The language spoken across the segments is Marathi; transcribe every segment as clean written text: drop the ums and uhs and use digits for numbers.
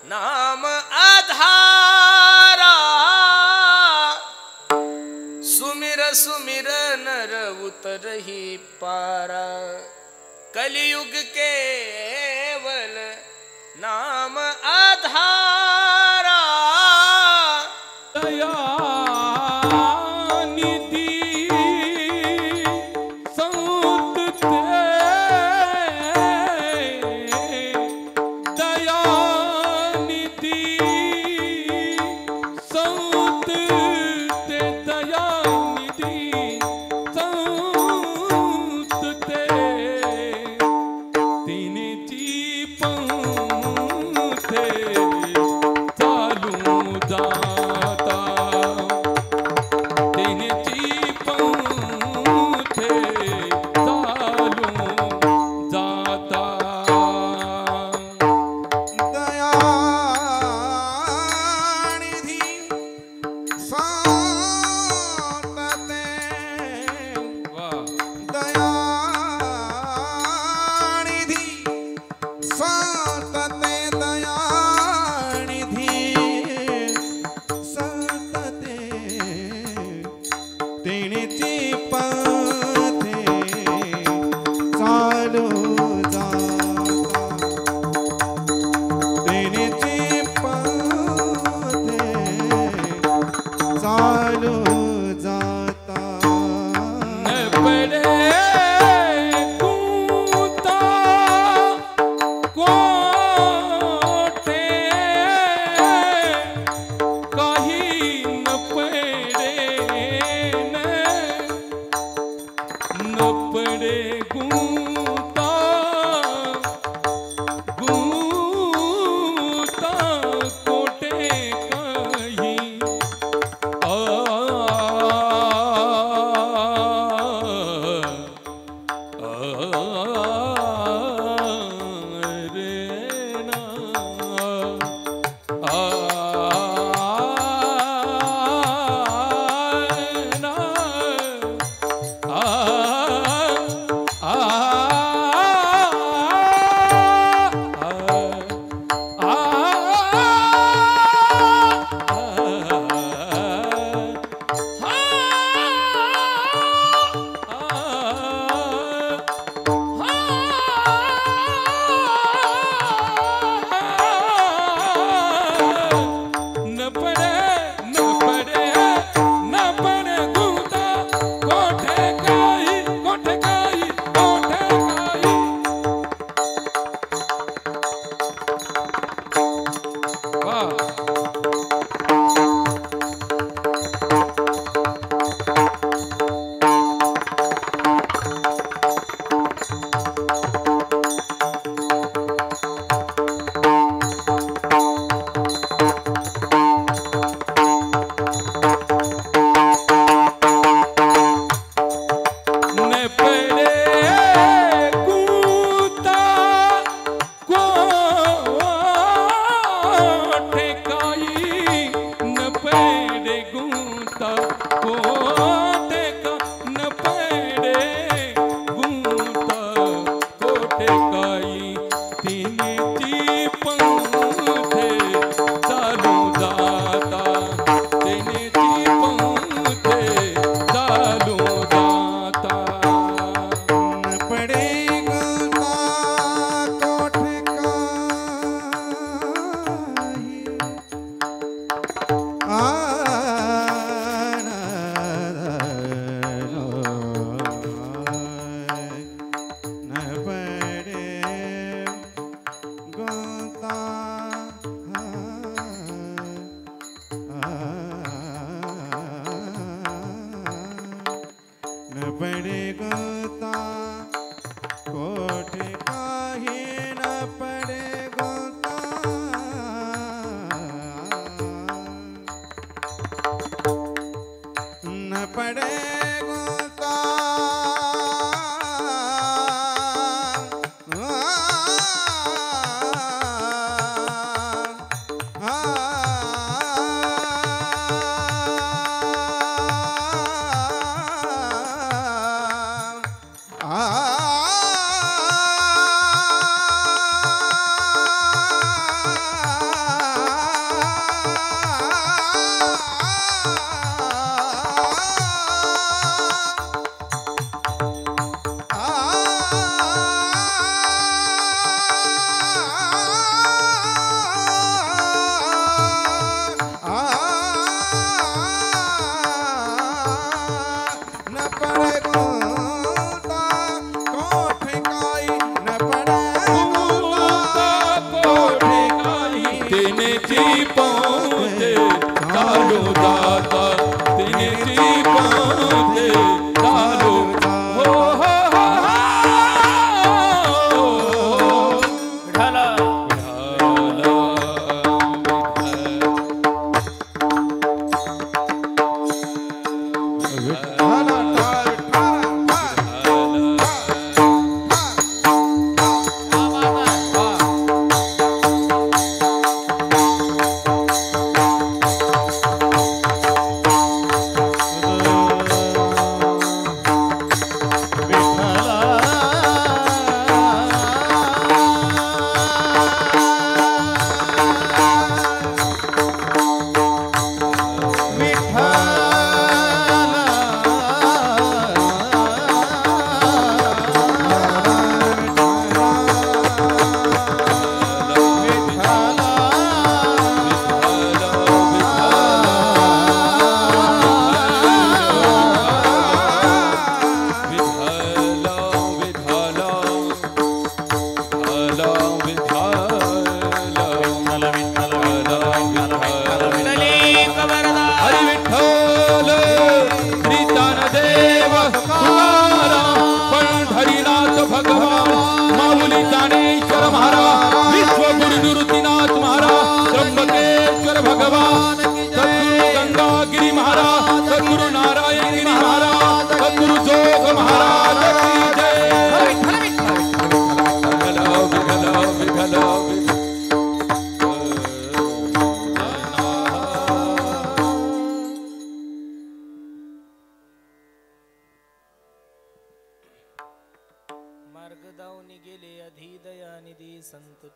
नाम आधारा सुमिर सुमिर नर उतरही पारा कलियुग केवल नाम आधारा दया गो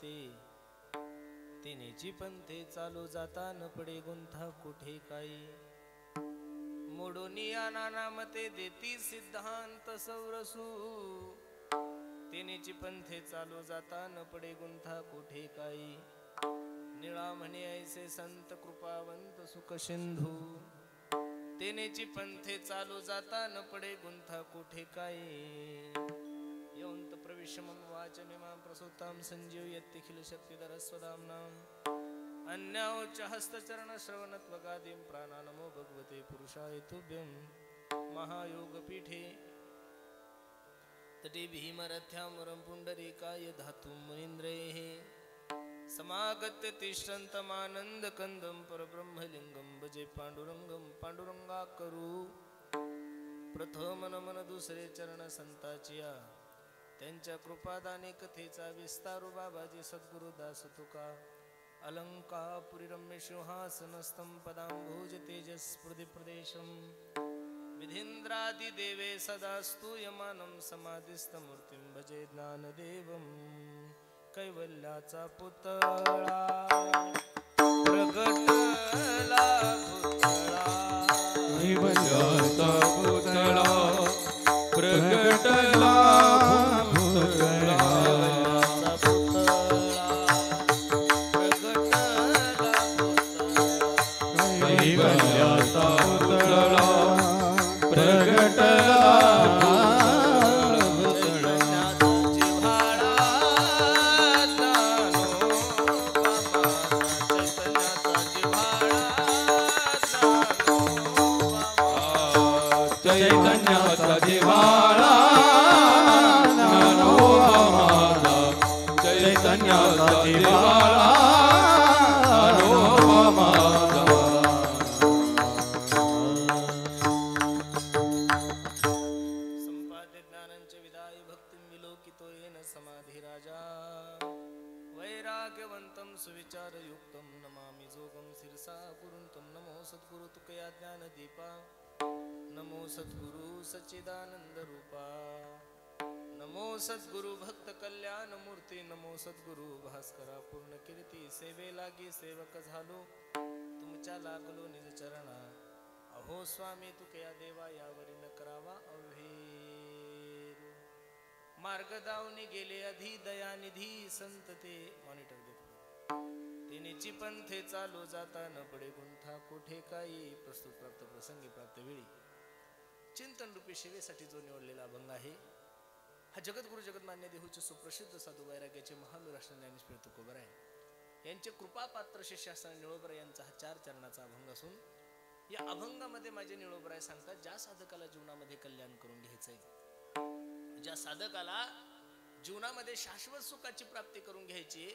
ते तिनेची पंथे चालू जाता न पडे गुंथा कुठे काही मोडोनी नानामते देती सिद्धांत सौरसू तिनेची पंथे चालू जाता न पडे गुंथा कुठे काही निळा म्हणे ऐसे संत कृपावंत सुख सिंधू तेनेची पंथे चालू जाता न पडे गुंथा कुठे काही यौंत प्रविशमं वाचमिमां प्रसूतां संजीव यत्तिखिल शक्तिधर स्वदाम्नां अन्याउच्च हस्तचरण श्रवणत्वगादीं प्राणानमो भगवते पुरुषाय तुभ्यं महायोगपीठे तटे भीमरथ्यामरं पुण्डरीकाय धातुं मुनीन्द्रैः समागत्य तिष्ठन्तमानन्दकन्दं परब्रह्मलिङ्गं भजे पांडुरंगं पांडुरंगाकरू प्रथम नमन दुसरे चरण संताचिया त्यांच्या कृपादाने कथेचा विस्तारू बाबाजी सद्गुरु दास तुका अलंकापुरी रम्य सिंहासनस्थं पदांभोज तेजस्फुर्दि प्रदेशं विधीन्द्रादि देवे सदा स्तूयमानं समाधिस्थमूर्तिं भजे ज्ञानदेवं कैवल्याचा पुतळा प्रगटला पुतळा कैवल्याचा पुतळा प्रगटला पुतळा कैवल्याचा पुतळा प्रगटला चैतन्याचा जिव्हाळा ज्ञानोबा माझा चैतन्याचा जिव्हाळा ज्ञानोबा माझा संपाद्य ज्ञानंच विदाय भक्तिं विलोकितो येन समाधी राजा वैराग्यवंतं सुविचारयुक्तं नमामि जोगं शिरसा कुरुन्तं नमो सद्गुरु तुकया ज्ञानदीपा नमो सद्गुरु सच्चिदानंद रूपा नमो सद्गुरु भक्त कल्याण मूर्ती नमो सद्गुरु भास्करा पूर्ण कीर्ती सेवे लागी सेवक झालो तुमच्या लागलो निज चरणा अहो स्वामी तुकया देवा यावरी न करावा अव्हेर मार्ग दावनी गेले अधि दयानिधी संत ते मॉनिटर देतो तिनेची पंथे चालू जाता न पडे गुंथा कुठे काही प्रस्तुत प्राप्त प्रसंगी प्राप्त वेळी चिंतन रूपी सेवेसाठी जो निवडलेला अभंग आहे हा जगद्गुरु जगन्मान्य देहूचे सुप्रसिद्ध साधू वैराग्याचे महावीर राष्ट्र ज्ञानेश्वर तुकोबराय यांचे कृपापात्र शिष्य असणारे निळोबराय यांचा हा 4 चरणाचा अभंग असून या अभंगामध्ये माझे निळोबराय सांगतात ज्या साधकाला जीवनामध्ये कल्याण करून घ्यायचंय ज्या साधकाला जीवनामध्ये शाश्वत सुखाची प्राप्ती करून घ्यायची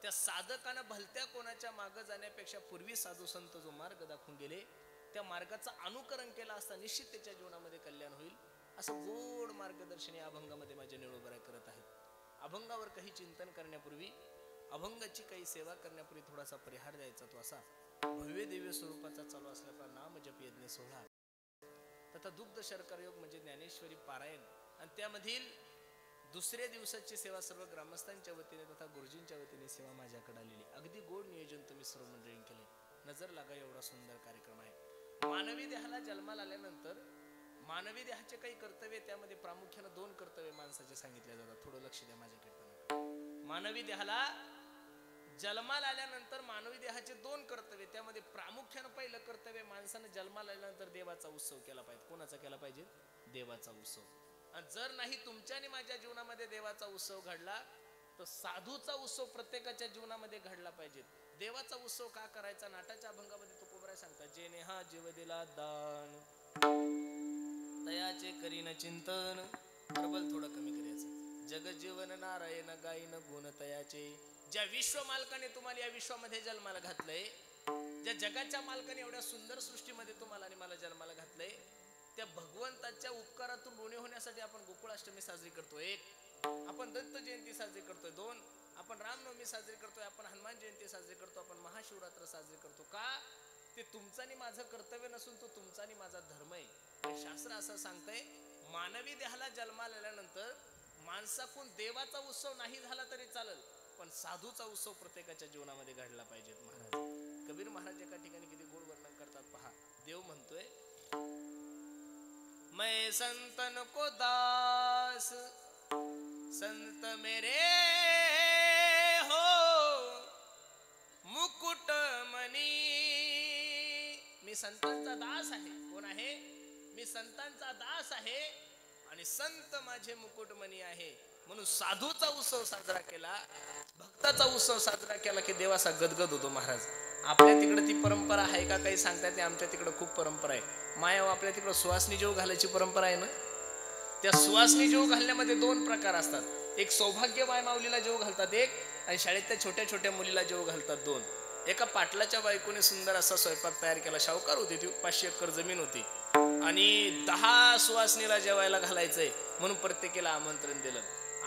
त्या साधकानं भलत्या कोणाच्या मागे जाण्यापेक्षा पूर्वी साधू संत जो मार्ग दाखवून गेले त्या मार्गाचं अनुकरण केला असता निश्चित त्याच्या जीवनामध्ये कल्याण होईल असं गोड मार्गदर्शन या अभंगामध्ये माझे निळोबराय करत आहेत अभंगावर काही चिंतन करण्यापूर्वी अभंगाची काही सेवा करण्यापूर्वी थोडासा परिहार द्यायचा तो असा भव्य दिव्य स्वरूपाचा चालू असलेला नाम जप यज्ञ सोहळा तथा दुग्ध शर्करा योग म्हणजे ज्ञानेश्वरी पारायण आणि त्यामधील दुसऱ्या दिवसाची सेवा सर्व ग्रामस्थांच्या वतीने तथा गुरुजींच्या वतीने सेवा माझ्याकडे आलेली अगदी गोड नियोजन तुम्ही सर्व मंडळींनी केले नजर लागा एवढा सुंदर कार्यक्रम आहे मानवी देहाला जन्माला आल्यानंतर मानवी देहाचे काही कर्तव्य त्यामध्ये प्रामुख्याने 2 कर्तव्य माणसाचे सांगितले जातात थोडं लक्ष द्या माझ्याकडे मानवी देहाला जन्माला आल्यानंतर मानवी देहाचे 2 कर्तव्य त्यामध्ये प्रामुख्याने पहिलं कर्तव्य माणसाने जन्माला आल्यानंतर देवाचा उत्सव केला पाहिजे कोणाचा केला पाहिजे देवाचा उत्सव आणि जर नाही तुमच्या आणि माझ्या जीवनामध्ये देवाचा उत्सव घडला तर साधूचा उत्सव प्रत्येकाच्या जीवनामध्ये घडला पाहिजे देवाचा उत्सव का करायचा नाटाच्या अभंगामध्ये तुकोबराय सांगतात जेने हा जीव दिला दान तयाचे करीन चिंतन प्रबल थोडं कमी करायचं जगजीवन नारायण गायन गुण तयाचे ज्या विश्व मालकाने तुम्हाला या विश्वामध्ये जन्माला घातलंय ज्या जगाच्या मालकाने एवढ्या सुंदर सृष्टीमध्ये तुम्हाला आणि मला जन्माला घातलंय त्या भगवंताच्या उपकारातून ऋणी होण्यासाठी आपण गोकुळाष्टमी साजरी करतोय 1 आपण दत्त जयंती साजरी करतोय 2 आपण रामनवमी साजरी करतोय आपण हनुमान जयंती साजरी करतो आपण महाशिवरात्र साजरी करतो का ते तुमचं आणि माझं कर्तव्य नसून तो तुमचा आणि माझा धर्म आहे शास्त्र असं सांगतंय मानवी देहाला जन्माला आल्यानंतर माणसाकून देवाचा उत्सव नाही झाला तरी चालेल पण साधूचा उत्सव प्रत्येकाच्या जीवनामध्ये घडला पाहिजे. महाराज कबीर महाराज एका ठिकाणी किती गोड वर्णन करतात पहा. देव म्हणतोय, मैं संतन को दास संत मेरे हो मुकुट मनी. मी संतांचा दास आहे. कोण आहे? मी संतांचा दास आहे आणि संत माझे मुकुटमणी आहे. म्हणून साधूचा उत्सव साजरा केला, भक्ताचा उत्सव साजरा केला की देव असा गदगद होतो. महाराज आपल्या तिकडे ती परंपरा आहे का काही सांगतात नाही. आमच्या तिकडे खूप परंपरा आहे. माया आपल्या तिकडे सुवासनी जेव घालायची परंपरा आहे ना. त्या सुवासनी जेव घालण्यामध्ये दोन प्रकार असतात. एक सौभाग्य माय माऊलीला जेव घालतात एक, आणि शाळेतल्या छोट्या छोट्या मुलीला जेव घालतात दोन. एका पाटलाच्या बायकोने सुंदर असा स्वयंपाक तयार केला. शाहूकार होती ती, 500 एकर जमीन होती आणि 10 सुवासनीला जेवायला घालायचंय म्हणून प्रत्येकाला आमंत्रण दिलं.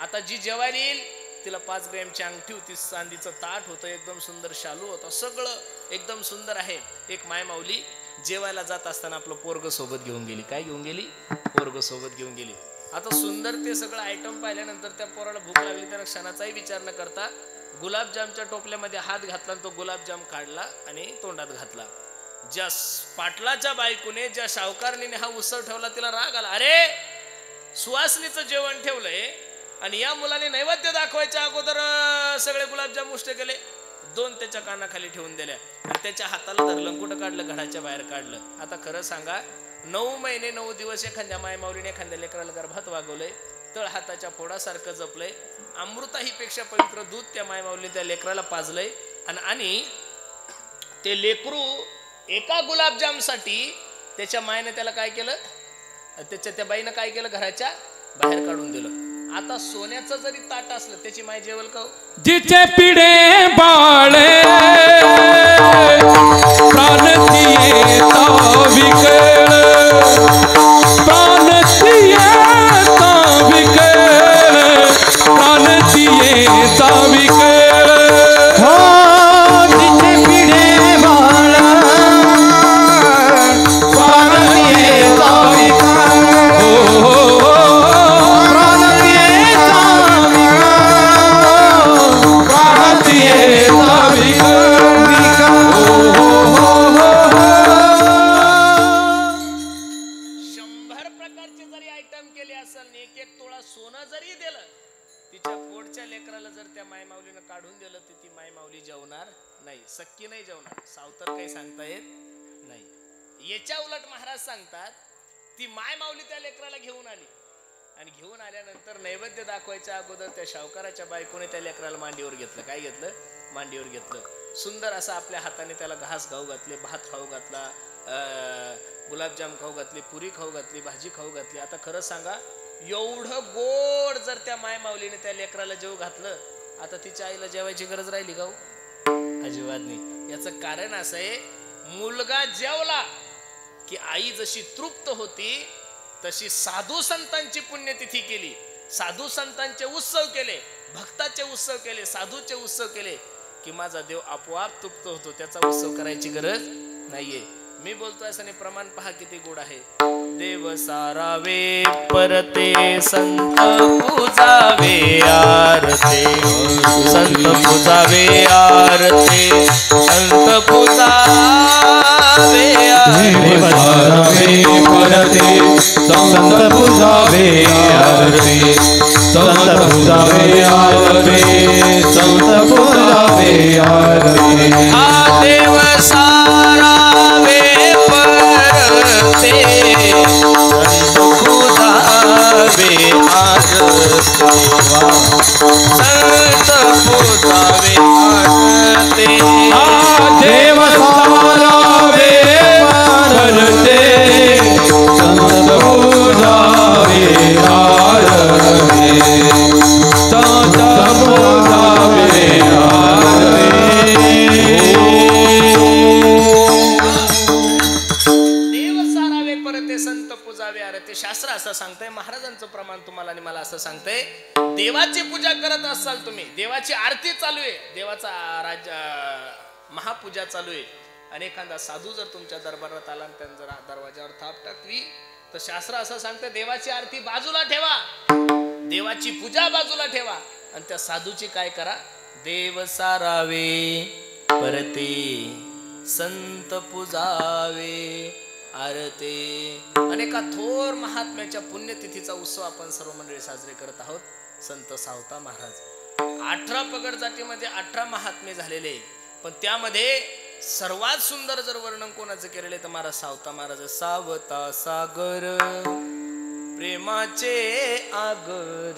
आता जी जेवायला येईल तिला 5 ग्रॅमची अंगठी होती, चांदीचं ताट होतं, एकदम सुंदर शालू होता, सगळं एकदम सुंदर आहे. एक माय माऊली जेवायला जात असताना आपलं पोरग सोबत घेऊन गेली. काय घेऊन गेली? पोरग सोबत घेऊन गेली. आता सुंदर ते सगळं आयटम पाहिल्यानंतर त्या पोराला भूक लागली. त्यानं क्षणाचाही विचार न करता गुलाबजामच्या टोपल्यामध्ये हात घातला, तो गुलाबजाम काढला आणि तोंडात घातला. ज्या पाटलाच्या बायकोने, ज्या शाहूकारनीने हा उत्सव ठेवला तिला राग आला. अरे सुवासनीचं जेवण ठेवलंय आणि या मुलाने नैवेद्य दाखवायच्या अगोदर सगळे गुलाबजाम उष्ट केले. 2 त्याच्या कानाखाली ठेवून दिल्या आणि त्याच्या हाताला धरलं, कुठं काढलं? घराच्या बाहेर काढलं. आता खरं सांगा, 9 महिने 9 दिवस एखाद्या मायमाऊलीने एखाद्या लेकराला गर्भात वागवलंय, तळ हाताच्या फोडासारखं जपलंय, अमृताही पेक्षा पवित्र दूध त्या मायमाऊलीने त्या लेकराला पाजलंय. आणि ते लेकरू एका गुलाबजामसाठी त्याच्या मायने त्याला काय केलं? त्या बाईनं काय केलं? घराच्या बाहेर काढून दिलं. आता सोन्याचं जरी ताट असलं त्याची माय जेवल का? जिचे पिढे बाळे प्राण दिये ताविकेळ, प्राण दिये ताविकेळ, प्राण दिये ताविकेळ. जिचे पिढे बाळे प्राण दिये ताविकेळ, सक्की नाही जेवणार. सावतर काही सांगता येत नाही. याच्या उलट महाराज सांगतात, ती माय माऊली त्या लेकराला घेऊन आली आणि घेऊन आल्यानंतर नैवेद्य दाखवायच्या अगोदर त्या शाहूकाराच्या बायकोने त्या लेकराला मांडीवर घेतलं. काय घेतलं? मांडीवर घेतलं. सुंदर असा आपल्या हाताने त्याला घास खाऊ घातले, भात खाऊ घातला, गुलाबजाम खाऊ घातले, पुरी खाऊ घातली, भाजी खाऊ घातली. आता खरं सांगा, एवढं गोड जर त्या माय माऊलीने त्या लेकराला जेव घातलं, आता तिच्या आईला जेवायची गरज राहिली का? अजिबात नाही. याचं कारण असं आहे, मुलगा जेवला की आई जशी तृप्त होती तशी साधू संतांची पुण्यतिथी केली, साधू संतांचे उत्सव केले, भक्ताचे उत्सव केले, साधूचे उत्सव केले की माझा देव आपोआप तृप्त होतो. त्याचा उत्सव करायची गरज नाहीये. मी बोलतोय असं नाही, प्रमाण पहा किती गोड आहे. देव सारावे परते संत पूजावे आरते, संत पूजावे आरते, संत पूजावे देव सारावे परते संत पूजावे आरते, संत पूजावे आरते, संत पूजावे आरते. हा देव सारावे परते संत पूजावे आरते, संत पूजावे आरते. देव सारावे परते संत पूजावे आरते, संत पूजावे आरते. संत पूजावे आरती. शास्त्र असं सांगतंय, महाराजांचं प्रमाण तुम्हाला आणि मला असं सांगतंय, देवाची पूजा करत असाल तुम्ही, देवाची आरती चालू आहे, देवाचा महापूजा चालू आहे, आणि एखादा साधू जर तुमच्या दरबारात आला आणि त्यानं जर दरवाजावर थाप टाकली तर शास्त्र असं सांगतं, देवाची आरती बाजूला ठेवा, देवाची पूजा बाजूला ठेवा आणि त्या साधूची काय करा? देव सारावे परते संत पुजावे आरते. अनेका थोर महात्म्याच्या पुण्यतिथीचा उत्सव आपण सर्व मंडळी साजरे करत आहोत. संत सावता महाराज 18 पगड जातीमध्ये 18 महात्मे झालेले, पण त्यामध्ये सर्वात सुंदर जर वर्णन कोणाचं केलेले तर महाराज सावता महाराज. सावता सागर प्रेमाचे आगर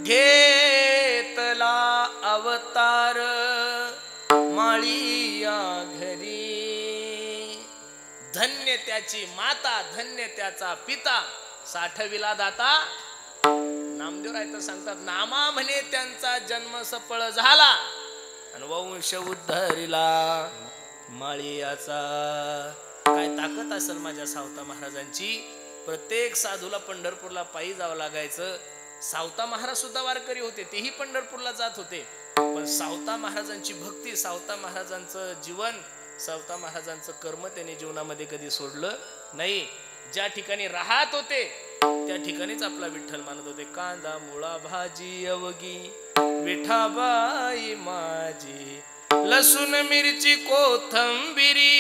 घेतला अवतार माळिया घरी. धन्य त्याची माता धन्य त्याचा पिता साठविला दाता. नामदेव रायतर सांगतात नामा म्हणे त्यांचा जन्म सफळ झाला आणि वंश उद्धरिला माळियाचा. काय ताकद असेल माझ्या सावता महाराजांची. प्रत्येक साधूला पंढरपूरला पायी जावं लागायचं. सावता महाराज सुद्धा वारकरी होते, तेही पंढरपूरला जात होते. पण सावता महाराजांची भक्ती, सावता महाराजांचं जीवन, सावता महाराजांचं कर्म त्यांनी जीवनामध्ये कधी सोडलं नाही. ज्या ठिकाणी राहत होते त्या ठिकाणीच आपला विठ्ठल मानत होते. कांदा मुळा भाजी अवगी विठाबाई माझी, लसूण मिरची कोथंबिरी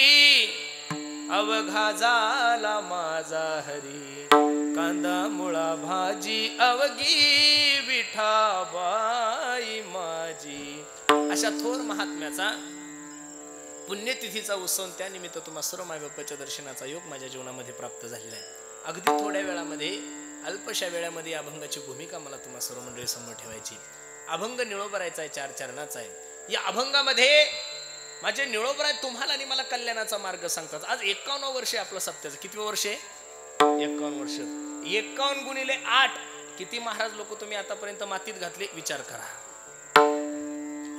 अवघा झाला माझा हरी. कांदा मुळा भाजी अवगी विठाबाई माझी. अशा थोर महात्म्याचा पुण्यतिथीचा उत्सव, त्यानिमित्त तुम्हा सर्व माय बाप्पाच्या दर्शनाचा योग माझ्या जीवनामध्ये प्राप्त झालेला आहे. अगदी थोड्या वेळामध्ये, अल्पशा वेळामध्ये अभंगाची भूमिका मला तुम्हा सर्व मंडळी समोर ठेवायची. अभंग निळोबरायचा आहे, 4 चरणाचा आहे. या अभंगामध्ये माझे निळोबराय तुम्हाला आणि मला कल्याणाचा मार्ग सांगतात. आज 51 वर्ष आहे आपलं सप्त्याचं. किती वर्ष आहे? 51 वर्ष. 51 गुणिले 8 किती महाराज लोक तुम्ही आतापर्यंत मातीत घातले विचार करा.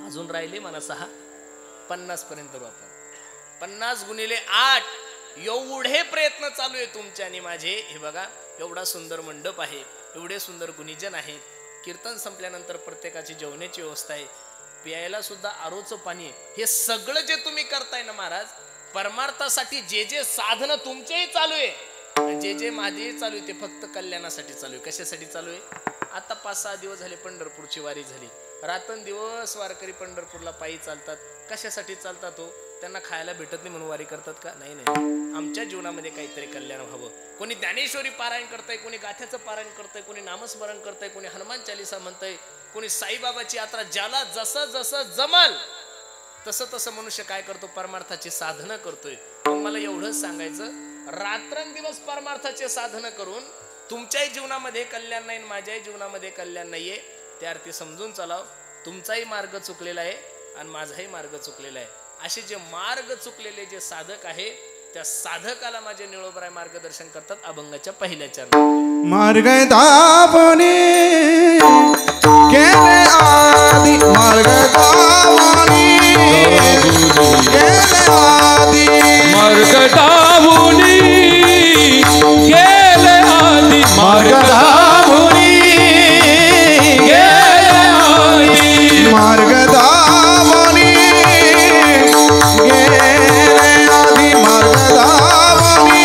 अजून राहिले मला 6, 50 पर्यंत आपण. 50 गुणिले 8 एवढे प्रयत्न चालू आहे तुमचे आणि माझे. हे बघा एवढा सुंदर मंडप आहे, एवढे सुंदर गुणीजन आहेत. कीर्तन संपल्यानंतर प्रत्येकाची जेवणाची व्यवस्था आहे, प्यायला सुद्धा आरोचं पाणी आहे. हे सगळं जे तुम्ही करताय ना महाराज, परमार्थासाठी जे जे साधन तुमचेही चालू आहे, जे जे माझेही चालू आहे, ते फक्त कल्याणासाठी चालू आहे. कशासाठी चालू आहे? आता 5-6 दिवस झाले पंढरपूरची वारी झाली. रात्रंदिवस वारकरी पंढरपूरला पायी चालतात. कशासाठी चालतात हो? त्यांना खायला भेटत नाही म्हणून वारी करतात का? नाही नाही. आमच्या जीवनामध्ये काहीतरी कल्याण व्हावं. कोणी ज्ञानेश्वरी पारायण करतंय, कोणी गाथ्याचं पारायण करतंय, कोणी नामस्मरण करतंय, कोणी हनुमान चालीसा म्हणतंय, कोणी साईबाबाची यात्रा. ज्याला जसं जसं जमल तसं तसं मनुष्य काय करतो? परमार्थाची साधनं करतोय. पण मला एवढंच सांगायचं, रात्रंदिवस परमार्थाचे साधनं करून तुमच्याही जीवनामध्ये कल्याण नाही, माझ्याही जीवनामध्ये कल्याण नाहीये. त्या अर्थी समजून चालाव. तुमचाही मार्ग चुकलेला आहे आणि माझाही मार्ग चुकलेला आहे. असे जे मार्ग चुकलेले जे साधक आहे, त्या साधकाला माझे निळोबराय मार्गदर्शन करतात अभंगाच्या पहिल्या चरणात. मार्ग दावणे केले आदी, मार्ग दावणे केले आदी, मार्ग दावणे केले आदी, मार्ग दावणे गेले आदी, मार्ग दावणे गेले आदी, मार्ग दावणे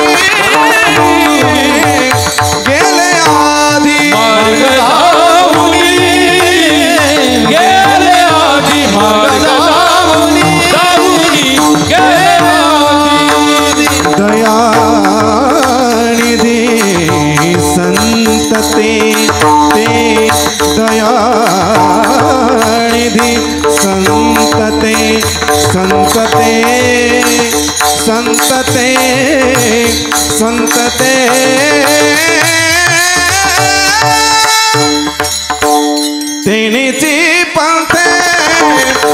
गेले आदी, मार्ग दावणे गेले आदी, मार्ग दावणे गेले आदी. दयानिधी संतते ते, दयानिधी संतते संतते संतते संतते तेनेची पंथे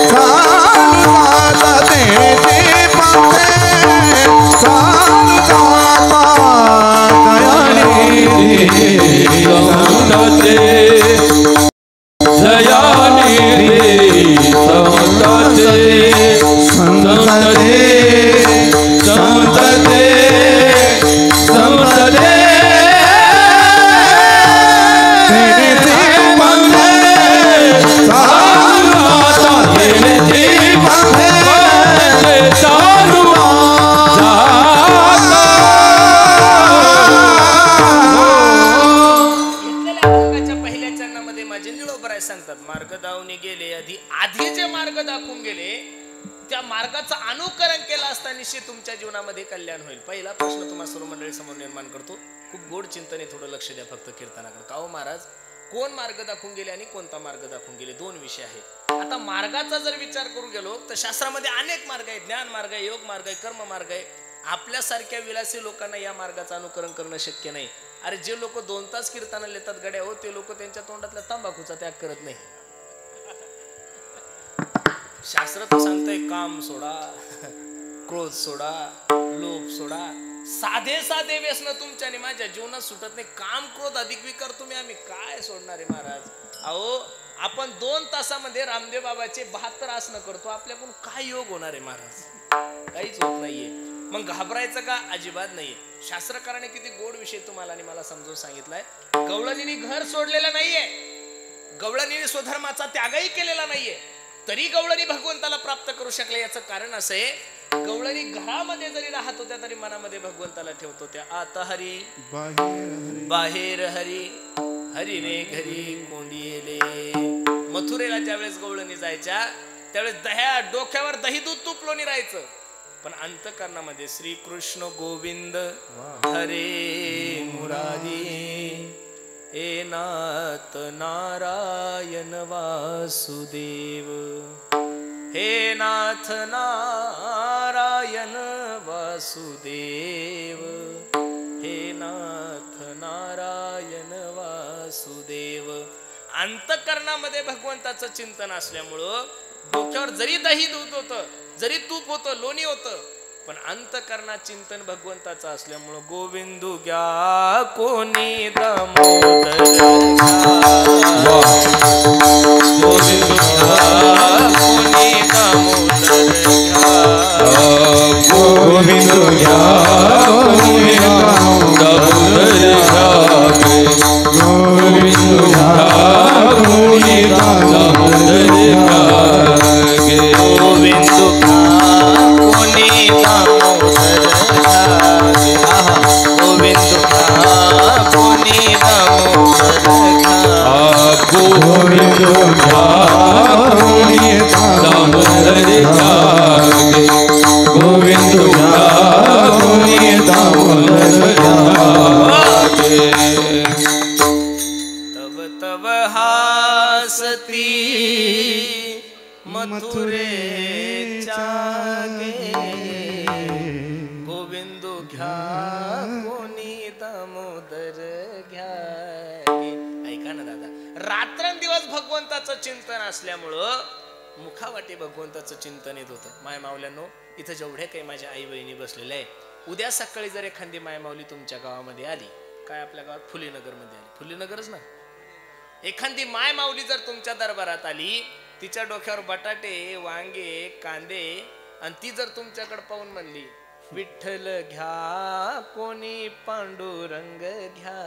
चालू आता, तेनेची पंथे चालू आता. दयानिधी संतते दयानिधी संतते संतते संतते संतते दाखवून गेले त्या मार्गाचं अनुकरण केलं असता निश्चित तुमच्या जीवनामध्ये कल्याण होईल. पहिला प्रश्न तुम्हाला सर्व मंडळी समोर निर्माण करतो. खूप गोड चिंतने, थोडं लक्ष द्या फक्त कीर्तनाकडे. का हो महाराज, कोण मार्ग दाखवून गेले आणि कोणता मार्ग दाखवून गेले, दोन विषय आहेत. आता मार्गाचा जर विचार करू गेलो तर शास्त्रामध्ये अनेक मार्ग आहेत. ज्ञान मार्ग आहे, योग मार्ग आहे, कर्म मार्ग आहे. आपल्यासारख्या विलासी लोकांना या मार्गाचं अनुकरण करणं शक्य नाही. अरे जे लोक 2 तास कीर्तनाला येतात गड्या हो, ते लोक त्यांच्या तोंडातल्या तंबाखूचा त्याग करत नाही. शास्त्र तर सांगतंय काम सोडा, क्रोध सोडा, लोभ सोडा. साधे साधे व्यसन तुमच्या आणि माझ्या जीवनात सुटत नाही. काम क्रोध अधिक विकार तुम्ही आम्ही काय सोडणार आहे महाराज. अहो आपण 2 तासामध्ये रामदेव बाबाचे 72 आसनं करतो, आपल्याकडून काय योग होणार आहे महाराज, काहीच होत नाहीये. मग घाबरायचं का, अजिबात नाहीये. शास्त्रकाराने किती गोड विषय तुम्हाला आणि मला समजून सांगितलाय. गवळणीने घर सोडलेलं नाहीये, गवळणीने स्वधर्माचा त्यागही केलेला नाहीये, तरी गवळणी भगवंताला प्राप्त करू शकले. याचं कारण असं आहे, गवळणी घरामध्ये जरी राहत होत्या तरी मनामध्ये भगवंताला ठेवत होत्या. आता हरी बाहेर हरी, हरी रे घरी कोंडिले. मथुरेला ज्यावेळेस गवळणी जायच्या त्यावेळेस डोक्यावर दही दूध तूप लोणी राहायचं, पण अंतकरणामध्ये श्रीकृष्ण गोविंद हरे मुरारी, हे नाथ नारायण वासुदेव, हे नाथ नारायण वासुदेव, हे नाथ नारायण वासुदेव. अंतकरणामध्ये भगवंताचं चिंतन असल्यामुळं डोक्यावर जरी दही दूध होतं, जरी तूप होतं, लोणी होतं, पण अंतकरणात चिंतन भगवंताचं असल्यामुळं गोविंदू घ्या कोणी दामोदर गोविंदू घ्या कोणी दामोदर गोविंदू घ्या कोणी दामोदर गोविंदू घ्या कोणी दामोदर गोविंदू कोणी दामोदर गोविंदू कोणी दामोदर गोविंदू कोणी दामोदर गोविंदू कोणी दामोदर. तव तव हासती मथुरेच्या गे, गोविंदू घ्या कोणी दामोदर घ्या गे. ऐका ना दादा, रात्रंदिवस भगवंताचं चिंतन असल्यामुळं मुखावाटी भगवंताचं चिंतन येत होतं. माय माऊल्यांनो, इथं जेवढे काही माझ्या आई बहिणी बसलेले आहे, उद्या सकाळी जर एखादी माय माऊली तुमच्या गावामध्ये आली, काय आपल्या गावात फुलेनगर मध्ये आली, फुलेनगरच ना, एखादी माय माऊली जर तुमच्या दरबारात आली, तिच्या डोक्यावर बटाटे, वांगे, कांदे, आणि ती जर तुमच्याकडे पाहून म्हणली विठ्ठल घ्या कोणी पांडुरंग घ्या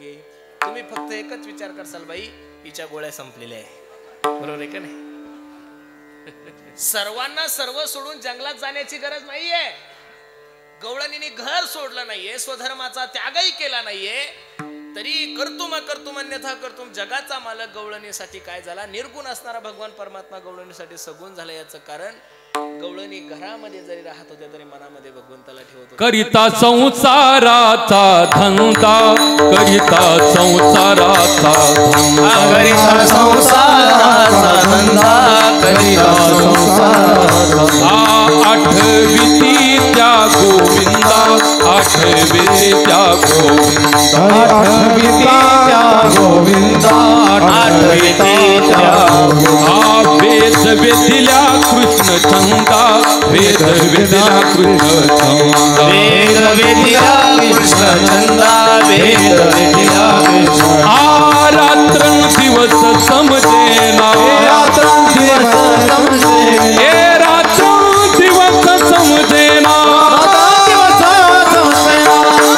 गे, तुम्ही फक्त एकच विचार करसाल, बाई हिच्या गोळ्या संपलेल्या आहे. बरोबर आहे का नाही? सर्वांना सर्व सोडून जंगलात जाण्याची गरज नाहीये. गवळणीने घर सोडलं नाहीये, स्वधर्माचा त्यागही केला नाहीये, तरी कर्तुम अन्यथा कर्तुम. जगाचा मालक गवळणीसाठी काय झाला, निर्गुण असणारा भगवान परमात्मा गवळणीसाठी सगुण झाला. याचं कारण गवळणी घरामध्ये जरी राहत होत्या तरी मनामध्ये भगवंताला ठेवत होत्या. करिता संसाराचा धंदा, करिता संसाराचा धंदा, करिता संसाराचा धंदा, करिता संसाराचा. आठविती त्या गोविंदा, आठविती त्या गोविंदा, आठविती त्या गोविंदा, आठविती त्या गोविंदा. वेद वेदिल्या कृष्ण छंदा, वेद वेदिल्या कृष्ण छंदा, वेद वेदिल्या कृष्ण छंदा, वेद वेदिल्या कृष्ण. रात्रंदिवस समजेना, रात्रंदिवस समजेना, हे रात्रंदिवस समजेना,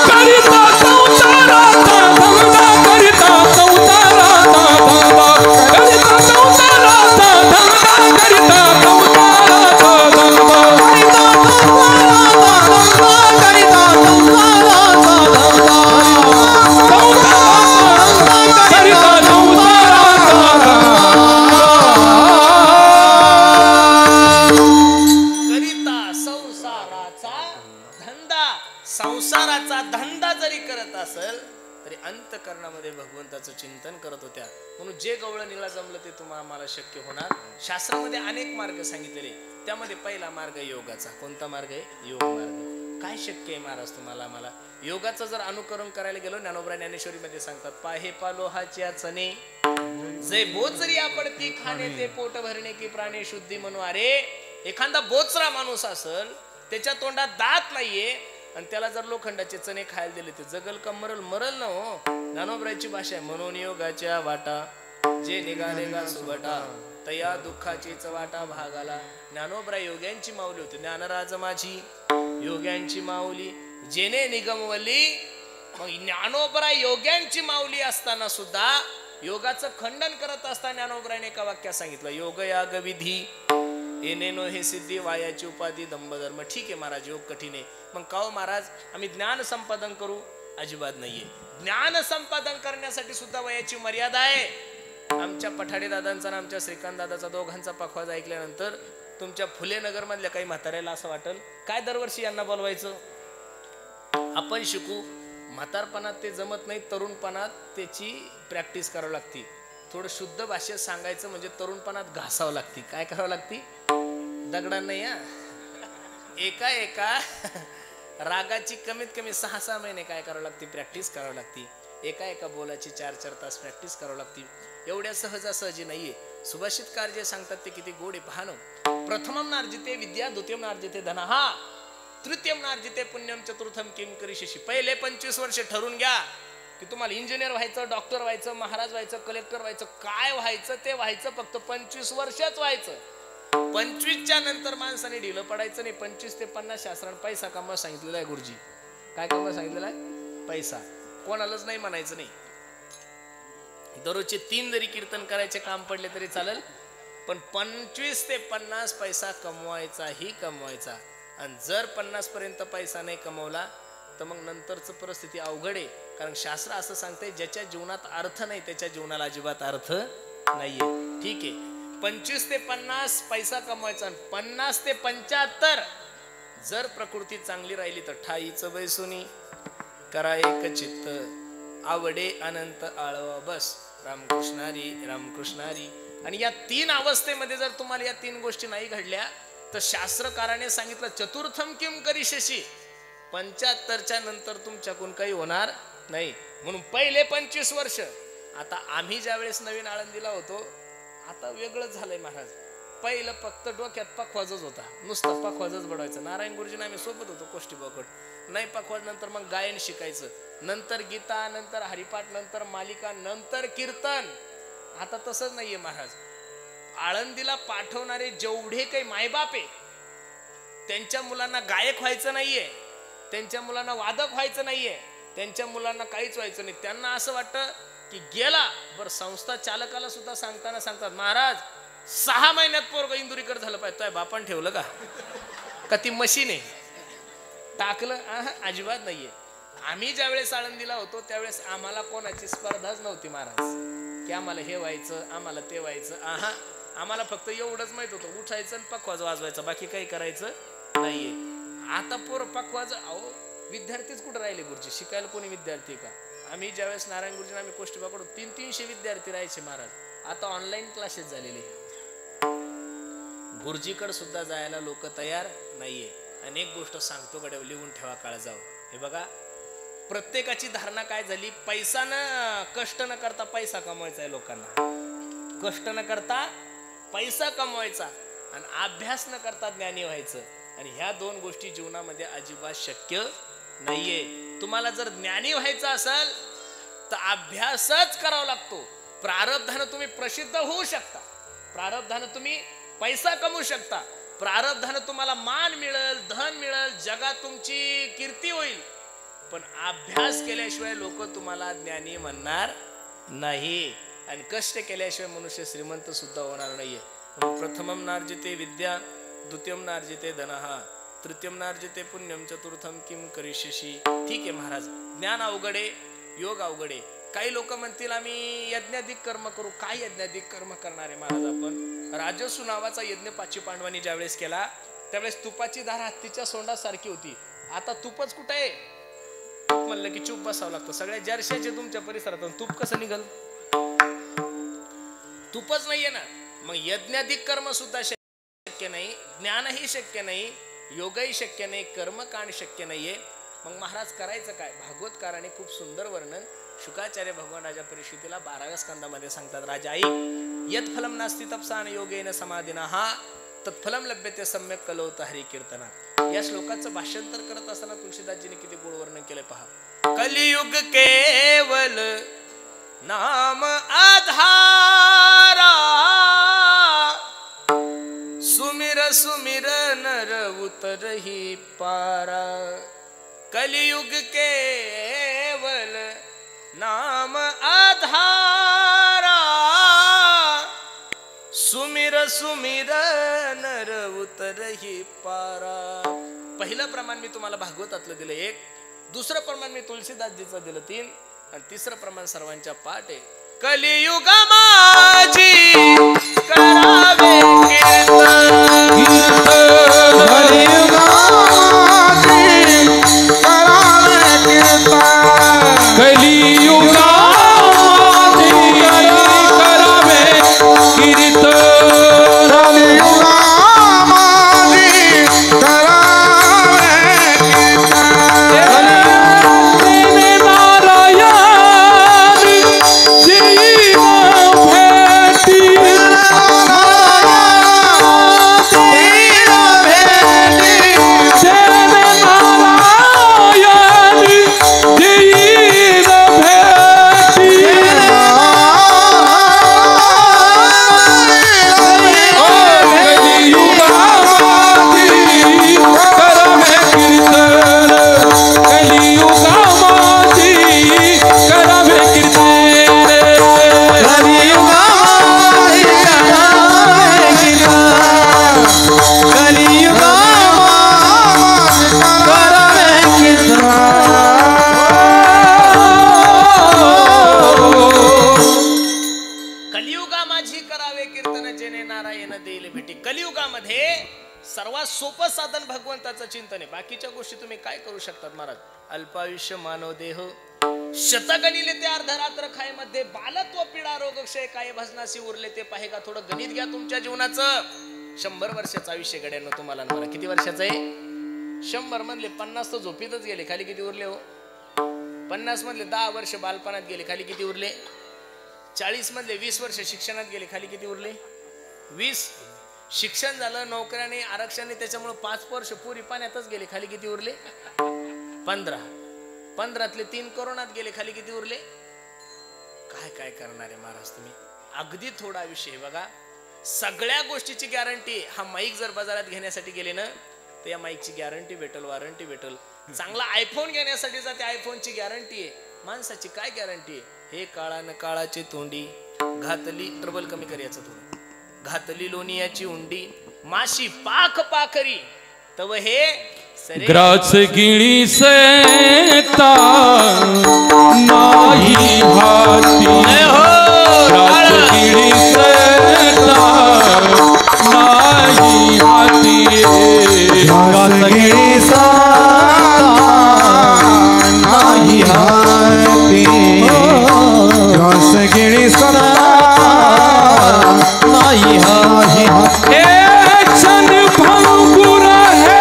करिता संसाराचा धंदा, करिता संसाराचा धंदा, करिता संसाराचा धंदा, करिता संसाराचा धंदा, करिता संसाराचा धंदा. मनामध्ये भगवंताचं चिंतन करत होत्या. म्हणून जे गवळण नीला जमलं ते आम्हाला शक्य होणार. शास्त्रामध्ये अनेक मार्ग सांगितलेले, त्यामध्ये पहिला मार्ग योगाचा. कोणता मार्ग आहे? योग मार्ग. काय शक्य आहे महाराज तुम्हाला आम्हाला? योगाचं जर अनुकरण करायला गेलो, ज्ञानोबा ज्ञानेश्वरी मध्ये सांगतात, पाहे पालोहाच्या चणे जे बोचरी आपडती खाणे ते पोट भरणे की प्राणी शुद्धी म्हणू. अरे एखादा बोचरा माणूस असल, त्याच्या तोंडात दात नाहीये आणि त्याला जर लोखंडाचे चणे खायला दिले ते जगल का मरल? मरल ना हो. ज्ञानोबराची भाषा आहे, म्हणून योगाच्या वाटा जे निघाले गा सुबटा तया दुःखाचीच वाटा भागाला. ज्ञानोबरा योग्यांची माऊली होती. ज्ञानराज माझी योग्यांची माऊली जेने निगमवली. मग ज्ञानोबरा योग्यांची माऊली असताना सुद्धा योगाचं खंडन करत असताना ज्ञानोबराने एका वाक्यात सांगितलं, योग याग विधी येणेनो हे सिद्धी वायाची उपाधी दंभधर्म. ठीक आहे महाराज, योग कठीण आहे. मग काहो महाराज आम्ही ज्ञान संपादन करू? अजिबात नाहीये. ज्ञान संपादन करण्यासाठी सुद्धा वयाची मर्यादा आहे. आमच्या पठाडे दादांचा आणि आमच्या श्रीकांत दादाचा दोघांचा पखवाज ऐकल्यानंतर तुमच्या फुले नगर मधल्या काही म्हाताऱ्याला असं वाटेल, काय दरवर्षी यांना बोलवायचं? आपण शिकू. म्हातारपणात ते जमत नाही, तरुणपणात त्याची प्रॅक्टिस करावी लागते. थोडं शुद्ध भाषेत सांगायचं म्हणजे तरुणपणात घासावं लागते. काय करावं लागते? दगडांना नाही हा. एका एका रागाची कमीत कमी 6-6 महिने काय करावं लागते? प्रॅक्टिस करावं लागते. एका एका बोलाची 4-4 तास प्रॅक्टिस करावं लागते. एवढ्या सहजासहजी नाहीये. सुभाषितकार जे सांगतात ते किती गोड आहे पहा ना. प्रथमम नार्जिते विद्या द्वितीयम नार्जिते धनः तृतीयम नार्जिते पुण्यम चतुर्थम किम करिष्यसि. पहिले 25 वर्ष ठरून घ्या की तुम्हाला इंजिनियर व्हायचं, डॉक्टर व्हायचं, महाराज व्हायचं, कलेक्टर व्हायचं. काय व्हायचं ते व्हायचं, फक्त 25 वर्षच व्हायचं. 25च्या नंतर माणसाने ढिलं पडायचं नाही. 25 ते 50 शास्त्राने पैसा कमवा सांगितलेला आहे गुरुजी. काय कमवा सांगितलेला आहे? पैसा. कोणालाच नाही म्हणायचं नाही. दररोजचे 3 जरी कीर्तन करायचे काम पडले तरी चालेल, पण 25 ते 50 पैसा कमवायचा ही कमवायचा. आणि जर 50 पर्यंत पैसा नाही कमवला तर मग नंतरच परिस्थिती अवघड आहे. कारण शास्त्र असं सांगते, ज्याच्या जीवनात अर्थ नाही त्याच्या जीवनाला अजिबात अर्थ नाहीये. ठीक आहे, 25 ते 50 पैसा कमवायचा आणि 50 ते 75 जर प्रकृती चांगली राहिली तर ठाईचं बैसुनी करा एक चित्त आवडे अनंत आळवा. बस रामकृष्णारी रामकृष्णारी. आणि या 3 अवस्थेमध्ये जर तुम्हाला या 3 गोष्टी नाही घडल्या तर शास्त्रकाराने सांगितलं चतुर्थम किम करिष्यसि. 75च्या नंतर तुमच्याकडून काही होणार नाही. म्हणून पहिले 25 वर्ष. आता आम्ही ज्या वेळेस नवीन आळंदीला होतो, आता वेगळंच झालंय महाराज. पहिलं फक्त डोक्यात पखवाजच होता, नुसतं पखवाजच बडवायचं. नारायण गुरुजींना आम्ही सोबत होतो कोष्टी बोकड. नाही पखवाज नंतर मग गायन शिकायचं, नंतर गीता, नंतर हरिपाठ, नंतर मालिका, नंतर कीर्तन. आता तसंच नाहीये महाराज. आळंदीला पाठवणारे जेवढे काही मायबाप आहे त्यांच्या मुलांना गायक व्हायचं नाहीये, त्यांच्या मुलांना वादक व्हायचं नाहीये, त्यांच्या मुलांना काहीच व्हायचं नाही. त्यांना असं वाटतं की गेला बरं. संस्था चालकाला सुद्धा सांगतात, महाराज 6 महिन्यात पोरग इंदुरीकर झालं पाहिजे. तो बापान ठेवलं का ती मशीन आहे टाकलं? अजिबात नाहीये. आम्ही ज्यावेळेस आळंदीला होतो त्यावेळेस आम्हाला कोणाची स्पर्धाच नव्हती महाराज, की आम्हाला हे व्हायचं आम्हाला ते व्हायचं. आम्हाला फक्त एवढंच माहित होतं, उठायचं आणि पखवाज वाजवायचं, बाकी काही करायचं नाहीये. आता पोर पखवाज. अहो विद्यार्थीच कुठे राहिले गुरुजी? शिकायला कोणी विद्यार्थी का? आम्ही ज्यावेळेस नारायण गुरुजींना आम्ही कोष्टी पकडू 300-300 विद्यार्थी राहायचे महाराज. आता ऑनलाईन क्लासेस झालेले. गुरुजीकडे सुद्धा जायला लोक तयार नाहीये. अनेक गोष्ट सांगतो गड्या, लिहून ठेवा, काळ जाऊ. हे बघा, प्रत्येकाची धारणा काय झाली? पैसा न कष्ट न करता पैसा कमवायचा आहे लोकांना. कष्ट न करता पैसा कमवायचा आणि अभ्यास न करता ज्ञानी व्हायचं. आणि ह्या 2 गोष्टी जीवनामध्ये अजिबात शक्य नाहीये. तुम्हाला जर ज्ञानी व्हायचं असेल तर अभ्यासच करावा लागतो. प्रारब्धानं तुम्ही प्रसिद्ध होऊ शकता, प्रारब्धानं तुम्ही पैसा कमवू शकता, प्रारब्धानं तुम्हाला मान मिळेल, धन मिळेल, जगात तुमची कीर्ती होईल. पण अभ्यास केल्याशिवाय लोक तुम्हाला ज्ञानी म्हणणार नाही. आणि कष्ट केल्याशिवाय मनुष्य श्रीमंत सुद्धा होणार नाहीये. प्रथमम नार्जिते विद्या द्वितीयम नार्जिते धनः तृतीयम नार्जिते पुण्यम चतुर्थम किम करिष्यसि. ठीक आहे महाराज, ज्ञान अवघडे, योग अवघडे. काही लोक म्हणतील आम्ही यज्ञाधिक कर्म करू. काय यज्ञाधिक कर्म करणार आहे महाराज आपण? राजसू नावाचा यज्ञ 5 पांडवांनी ज्यावेळेस केला त्यावेळेस तुपाची धार हत्तीच्या सोंडासारखी होती. आता तुपच कुठे आहे? तूप म्हणलं की चूप बसावं लागतं. सगळ्या जर्शाचे तुमच्या परिसरात तूप कसं निघल? तूपच नाहीये ना. मग यज्ञाधिक कर्म सुद्धा शक्य नाही, ज्ञानही शक्य नाही, योगही शक्य नाही, कर्मकांड शक्य नाहीये. मग महाराज करायचं काय? भागवतकाराने खूप सुंदर वर्णन शुकाचार्य भगवान राजा परीक्षितीला 12व्या स्कंदामध्ये सांगतात. राजा आई, यत फलम नास्ति तपसा न योगेन समाधिना हा तत्फलम लभ्यते सम्यक कलौत हरी कीर्तना. या श्लोकाचं भाषांतर करत असताना तुळशीदासजीने किती गोड वर्णन केलंय पहा. कलियुग केवल नाम आधारा, सुमिर सुमिर नर उतरही पारा. कलियुग केवल नाम आधारा, सुमिर सुमिर नर उतरही पारा. पहिलं प्रमाण मी तुम्हाला भागवतातलं दिलं 1, दुसरं प्रमाण मी तुळशीदासजीचं दिलं 3 आणि तिसरं प्रमाण सर्वांच्या पाठ आहे. कलियुग माझी करावे कीर्तन, कलियुग माझी करावे कीर्तन, कलियुग माझी करावे कीर्तन, कलियुग माझी करावे कीर्तन. सर्वात सोपं साधन भगवंताचं चिंतन आहे. बाकीच्या गोष्टी तुम्ही काय करू शकतात महाराज? अल्पायुष्य मानव देह शतगणिले ते अर्धरात्र खाय मध्ये, बालत्व पीडा रोग क्षय काय भजनासी उरले ते पाहे का. थोडं गणित घ्या तुमच्या जीवनाचं. 100 वर्षाचं आयुष्य गड्यानं तुम्हाला मला किती वर्षाचं आहे? 100 मधले 50 तर झोपीतच गेले, खाली किती उरले हो? 50 मधले 10 वर्ष बालपणात गेले, खाली किती उरले? 40 मधले 20 वर्ष शिक्षणात गेले, खाली किती उरले? 20. शिक्षण झालं, नोकऱ्याने आरक्षणाने, त्याच्यामुळे 5 वर्ष पुरी पाण्यातच गेले, खाली किती उरले? 15. 15तले 3 कोरोनात गेले, खाली किती उरले? काय काय करणार आहे महाराज तुम्ही? अगदी थोडा विषय बघा. सगळ्या गोष्टीची गॅरंटी. हा माईक जर बाजारात घेण्यासाठी गेले ना तर या माईकची गॅरंटी भेटल, वॉरंटी भेटल. चांगला आयफोन घेण्यासाठी जा, त्या आयफोनची गॅरंटी आहे. माणसाची काय गॅरंटी आहे? हे काळानं काळाची तोंडी घातली, ट्रबल कमी कर याचं थोडं, घातली लोणीयाची उंडी, माशी पाख पाखरी तव हे ग्रास गिळी सेता नाही हाती, ग्रास गिळी सेता नाही हाती, ग्रास गिळी नाही हाती, ग्रास गिळी नाही हाती. एक क्षण भंगुर है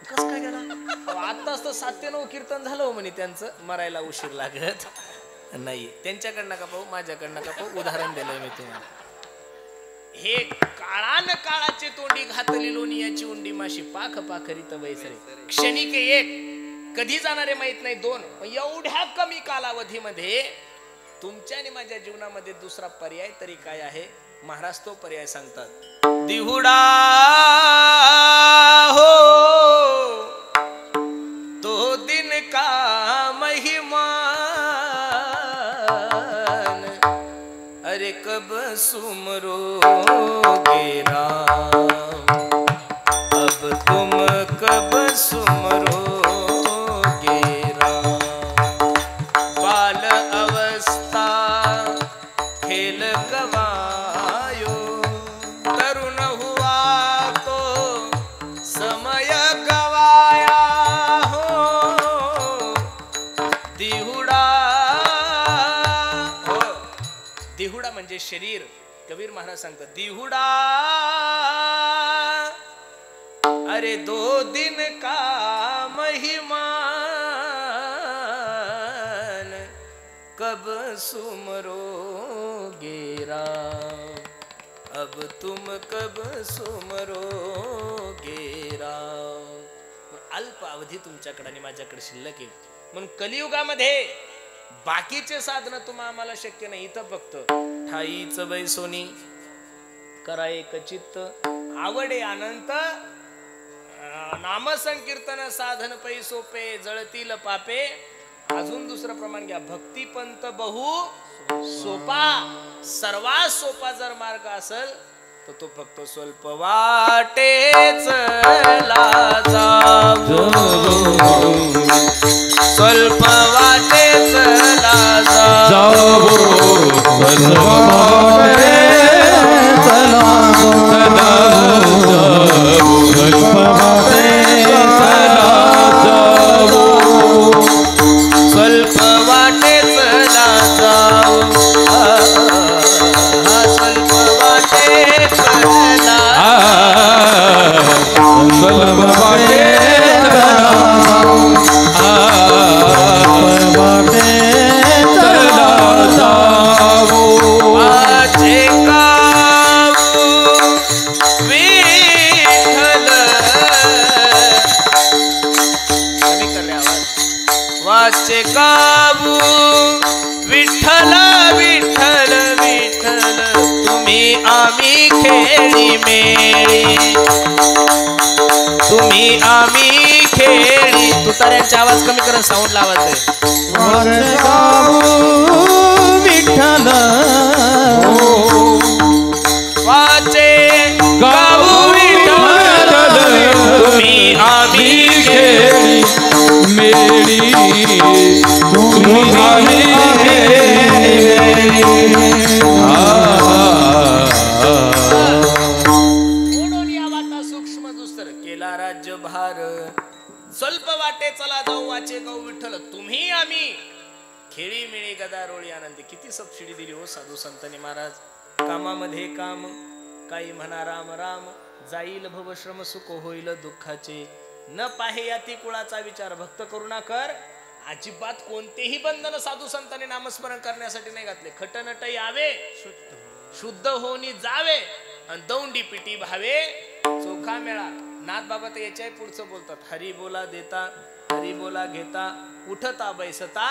कस काय गेला? आताच तर 7 ते 9 कीर्तन झालं हो म्हणे त्यांचं, मरायला उशीर लागत नाही. त्यांच्याकडनं का पाहू, माझ्याकडनं का पाहू, उदाहरण दिलंय मी तुम्हाला. हे काळान काळाचे तोंडी घातली लोणी याची उंडी माशी पाख पाखरीत वैसरे. क्षणिक एक, कधी जाणारे माहित नाही 2. एवढ्या कमी कालावधीमध्ये तुमच्या आणि माझ्या जीवनामध्ये दुसरा पर्याय तरी काय आहे? महाराज तो पर्याय सांगतात. दिहुडा हो तो दिन का महिमान, अरे कब सुमरोगे राम, अब तुम कब सुमरोगे राम. बाल अवस्था खेल गवायो, तरुण हुआ तो समय गवाया हो. दिहुडा हो, दिहुडा म्हणजे शरीर. कबीर महाराज सांगतात दिहुडा अरे 2 दिन का महिमान, कब सुमरोगे राम, अब तुम कब सुमरोगे राम. अल्प अवधी तुमच्याकडे आणि माझ्याकडे शिल्लक आहे. म्हणून कलियुगामध्ये बाकीचे साधन तुम्हाला आम्हाला शक्य नाही. इथं फक्त ठाईच बैसोनी करा एक चित्त, आवडे अनंत नामसंकीर्तन साधन पै सोपे, जळतील पापे. अजून दुसरं प्रमाण घ्या, भक्तिपंत बहु सोपा. सर्वात सोपा जर मार्ग असेल तर तो फक्त स्वल्प वाटेच लाजावो, स्वल्प वाटेच लाजावो, स्वल्प वाटेच लाजावो, स्वल्प वाटेच लाजावो, स्वल्प वाटेच लाजावो, स्वल्प वाटेच स्वल्प वाटेच लाजावो. वाचे गाऊ विठ्ठल, कमी कर रे आवाज. वाचे गाऊ विठ्ठल विठ्ठल विठ्ठल, तुम्ही आम्ही खेळी मेळी, तुम्ही आम्ही खेळी. तुताऱ्यांचा आवाज कमी करून साऊंड लावायचं. वाचे गाऊ विठ्ठल, वाचे गाऊ विठ्ठल, तुम्ही आम्ही खेळी मेळी, तुम्ही आम्ही खेळी. ओढून या वाटा सूक्ष्म दुस्तर, केला राज्य भार. स्वल्प वाटे चला जाऊ, वाचे गाऊ विठ्ठल, तुम्ही आम्ही खेळी मिळी गदा रोळी आनंदी. किती सबसिडी दिली हो साधू संतांनी महाराज. कामामध्ये काम, काही म्हणा राम राम, जाईल भवश्रम सुख होईल दुःखाचे. न पाहे याती कुळाचा विचार, भक्त करुणा कर. अजिबात कोणतेही बंधन साधू संतांनी नामस्मरण करण्यासाठी नाही घातले. खटनट यावे, शुद्ध होऊनी जावे, आणि दौंडी पिटी भावे चोखा मेळा. नाथ बाबा तर याच्याही पुढचं बोलतात. हरी बोला देता, हरी बोला घेता, उठता बैसता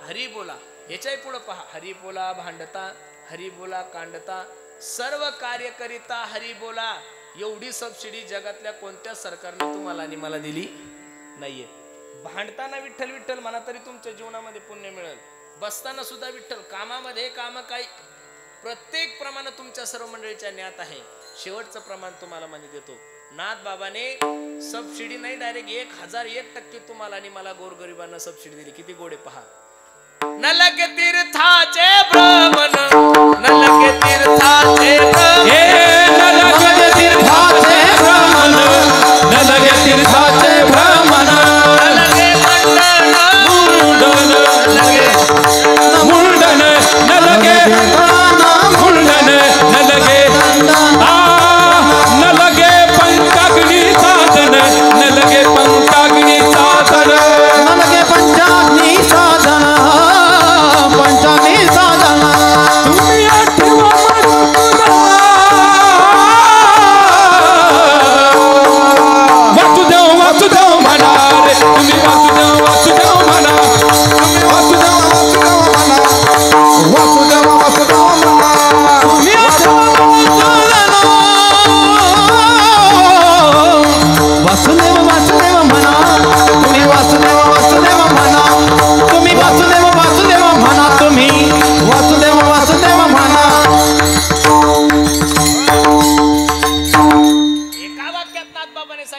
हरी बोला. याच्याही पुढे पहा, हरी बोला भांडता, हरी बोला कांडता, सर्व कार्य करिता हरी बोला. एवढी सबसिडी जगातल्या कोणत्या सरकारने तुम्हाला आणि मला दिली नाहीये. भांडताना विठ्ठल विठ्ठल म्हणा तरी तुमच्या जीवनामध्ये पुण्य मिळेल. बसताना सुद्धा विठ्ठल, कामामध्ये काम काही प्रत्येक प्रमाण तुमच्या सर्व मंडळीच्या ज्ञात आहे. शेवटचं प्रमाण तुम्हाला मानी देतो. नाथ बाबाने सबसिडी नाही, डायरेक्ट 1001% तुम्हाला आणि मला गोरगरिबांना सबसिडी दिली. किती गोडे पहा. न लगे तीर्थाचे भ्रमण, न लगे तीर्थाचे न लगे तीर्थाचे भ्रमण, न लगे तीर्थाचे भ्रमण, न लगे मुंडन, मुंडन, न लगे मुंडन, न लगे न लगे पंचाग्नी साधन, न लगे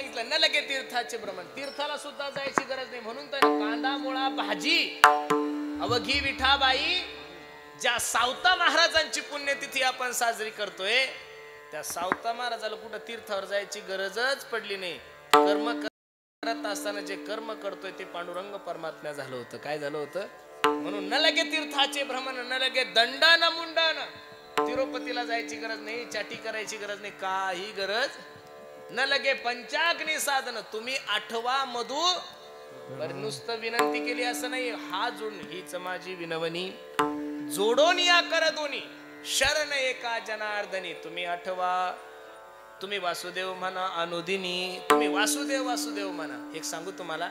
सांगितलं न लगे तीर्थाचे भ्रमण, तीर्थाला सुद्धा जायची गरज नाही. म्हणून तर कांदा मुळा भाजी अवघी विठाबाई, ज्या सावता महाराजांची पुण्यतिथी आपण साजरी करतोय, त्या सावता महाराजाला कुठं तीर्थावर जायची गरजच पडली नाही. कर्म करत असताना जे कर्म करतोय ते पांडुरंग परमात्मा झालं होतं. काय झालं होतं? म्हणून न लगे तीर्थाचे भ्रमण, न लगे दंडन मुंडन. तिरुपतीला जायची गरज नाही, चाटी करायची गरज नाही, काही गरज न लगे पंचाग्नी साधन. तुम्ही आठवा मधु नुसतं विनंती केली असं नाही, हात जोडून हीच माझी विनवणी जोडून या कर दोन्ही शरण एका जनार्दनी. तुम्ही आठवा, तुम्ही वासुदेव म्हणा अनुदिनी, तुम्ही वासुदेव वासुदेव म्हणा. एक सांगू तुम्हाला,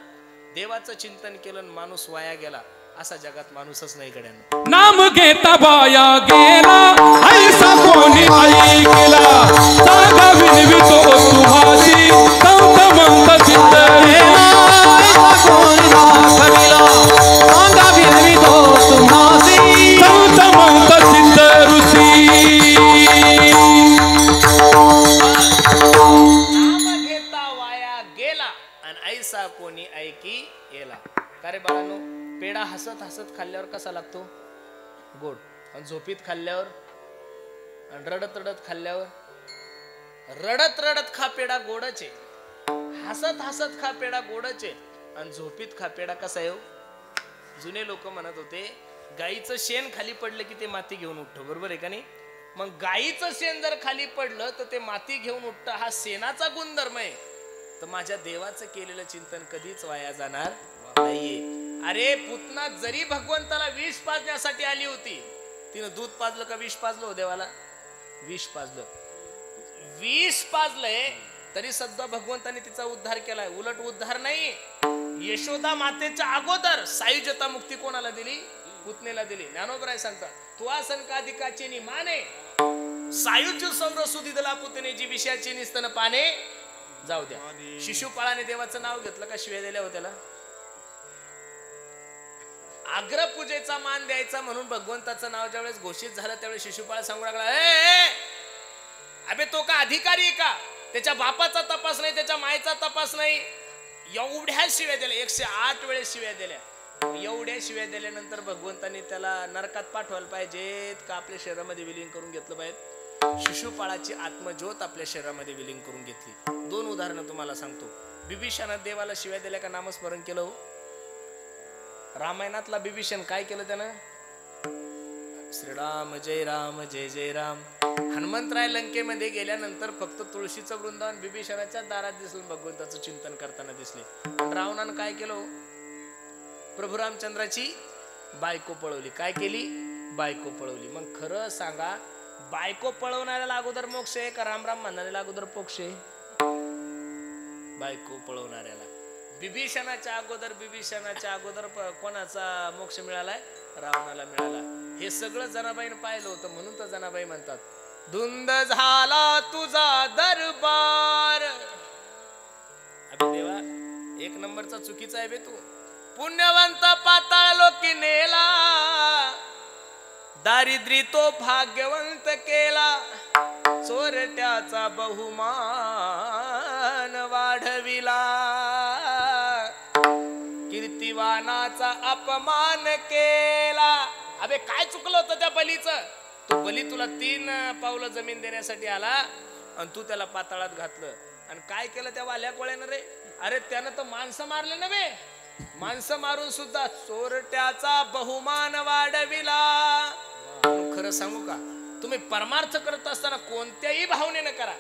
देवाचं चिंतन केलं माणूस वाया गेला असा जगात माणूसच नाही गड्यानं. नाम घेता वाया गेला ऐसा कोणी ऐकला, जागा विनवितो तुम्हासी संत मंत चित्त गेला. ऐसा कोणी दाखविला, जागा विनवितो तुम्हासी संत मंत चित्त ऋषी. नाम घेता वाया गेला आणि ऐसा कोणी ऐकी गेला. का रे बाळांनो, पेढा हसत हसत खाल्ल्यावर कसा लागतो? गोड. आणि झोपीत खाल्ल्यावर आणि रडत रडत खाल्ल्यावर, रडत रडत खा पेढा गोडच आहे, हसत हसत खा पेढा गोडच आहे, आणि झोपीत खा पेढा कसा आहे? जुने लोक म्हणत होते गाईचं शेण खाली पडलं की ते माती घेऊन उठतं, बरोबर आहे का नाही? मग गाईचं शेण जर खाली पडलं तर ते माती घेऊन उठतं, हा शेणाचा गुणधर्म आहे. तर माझ्या देवाचं केलेलं चिंतन कधीच वाया जाणार नाहीये. अरे पुतना जरी भगवंताला विष पाजण्यासाठी आली होती, तिनं दूध पाजलं का विष पाजलं हो देवाला? विष पाजलं. विष पाजलंय तरी सध्या भगवंताने तिचा उद्धार केलाय. उलट उद्धार नाही, यशोदा मातेच्या अगोदर सायुज्यता मुक्ती कोणाला दिली? पुतनेला दिली. ज्ञानोबराय सांगतात, तू आसन काधिकाची नि माने सायुज्य सौर सुदिदला पुतनेची विषयाची निस्तन पाने. जाऊ द्या, शिशुपाळाने देवाचं नाव घेतलं का शिव्या दिल्या होत्याला? अग्रपूजेचा मान द्यायचा म्हणून भगवंताचं नाव ज्यावेळेस घोषित झालं त्यावेळेस शिशुपाळ सांगू लागला, अबे तो का अधिकारी आहे का? त्याच्या बापाचा तपास नाही, त्याच्या मायेचा तपास नाही. एवढ्या शिव्या दिल्या, 108 वेळेस शिव्या दिल्या. एवढ्या शिव्या दिल्यानंतर भगवंतांनी त्याला नरकात पाठवायला पाहिजेत का आपल्या शरीरामध्ये विलीन करून घेतलं पाहिजे? शिशुपाळाची आत्मज्योत आपल्या शरीरामध्ये विलीन करून घेतली. 2 उदाहरणं तुम्हाला सांगतो. बिभीषणात देवाला शिव्या दिल्या का नामस्मरण केलं हो? रामायणातला बिभीषण काय केलं त्यानं? श्रीराम जय राम जय जय राम. हनुमंतराय लंकेमध्ये गेल्यानंतर फक्त तुळशीचं वृंदावन बिभीषणाच्या दारात दिसलं, भगवंताचं चिंतन करताना दिसले. रावणानं काय केलं? प्रभू रामचंद्राची बायको पळवली. काय केली? बायको पळवली. मग खरं सांगा, बायको पळवणाऱ्याला अगोदर मोक्ष आहे का राम राम म्हणणाऱ्याला अगोदर मोक्ष आहे? बायको पळवणाऱ्याला. बिभीषणाच्या अगोदर कोणाचा मोक्ष मिळालाय? रावणाला मिळाला. हे सगळं जनाबाईनं पाहिलं होतं. म्हणून तर जनाबाई म्हणतात, धुंद झाला तुझा दरबार. अबे देवा, 1 नंबरचा चुकीचा आहे बे तू. पुण्यवंत पाताळ लोकी नेला, दारिद्री तो भाग्यवंत केला, चोरट्याचा बहुमान वाढविला, कीर्तिवानाचा अपमान केला. अबे काय चुकलं होतं त्या बलीचं? तो बली तुला 3 पावलं जमीन देण्यासाठी आला आणि तू त्याला पाताळात घातलं. आणि काय केलं त्या वाल्या कोळ्यानं रे? अरे त्यानं तर माणसं मारले ना बे. माणसं मारून सुद्धा चोरट्याचा बहुमान वाढविला. खरं सांगू का, तुम्ही परमार्थ करत असताना कोणत्याही भावनेनं करा,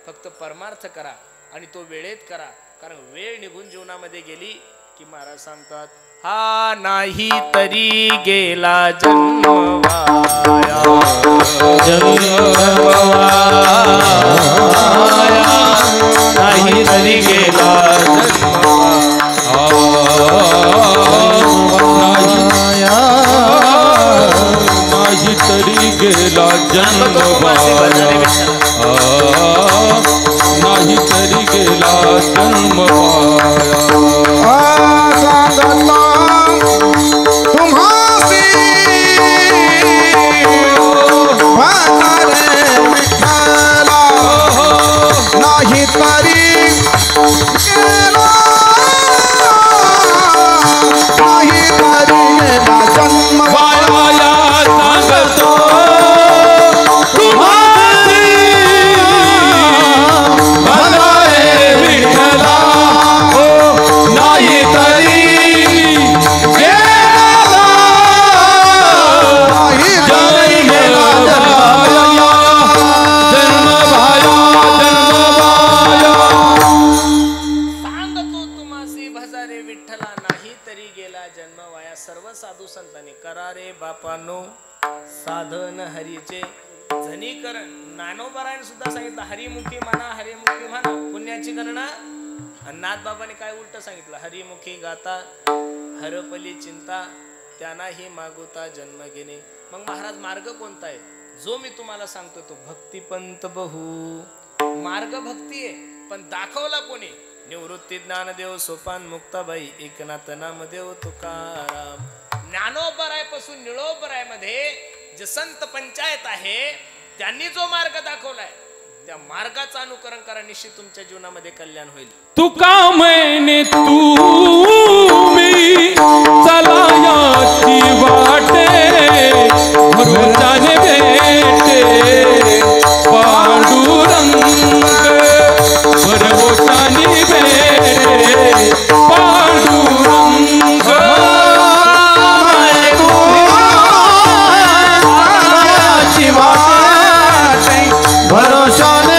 फक्त परमार्थ करा आणि तो वेळेत करा. कारण वेळ निघून जीवनामध्ये गेली की महाराज सांगतात, हा नाही तरी गेला जन्म वाया, नाही तरी गेला नाही तरी गेला जन्म नाही तरी गेला जन्म सांगला तुम्हासी म्हातारे विठ्ठला, नाही तरी गेला नाही तरी गेला जन्म वाया सांगतो तुम्हारी भलाए विठ्ठला हो नाही तरी गेला नाही तरी गेला जन्म भाया सांगतो तुम्हासी भजारे विठ्ठला नाही तरी गेला जन्म वाया. सर्व साधू संतांनी करा रे बापांनो साधन हरीचे जनीकरण. ज्ञानोबरायण सुद्धा सांगितलं हरिमुखी म्हणा हरिमुखी म्हणा पुण्याची गणना. आणि नाथबाबांनी काय उलट सांगितलं हरिमुखी गाता हरपली चिंता त्यांनाही मागुता जन्म घेणे. मग महाराज मार्ग कोणता आहे जो मी तुम्हाला सांगतो तो भक्तिपंत बहु. मार्ग भक्ती आहे पण दाखवला कोणी निवृत्ती ज्ञानदेव सोपान मुक्ताबाई एकनाथ नामदेव तुकाराम. ज्ञानोबराय पासून निळोबराय मध्ये जे संत पंचायत आहे त्यांनी जो मार्ग दाखवलाय त्या मार्गाचं अनुकरण करा. निश्चित तुमच्या जीवनामध्ये कल्याण होईल. तुका मैने तुम्ही चलायाची वाटे भरोशाने भेटे पांडुरंग भरोशाने भेटे पांडुरंग भरोशाने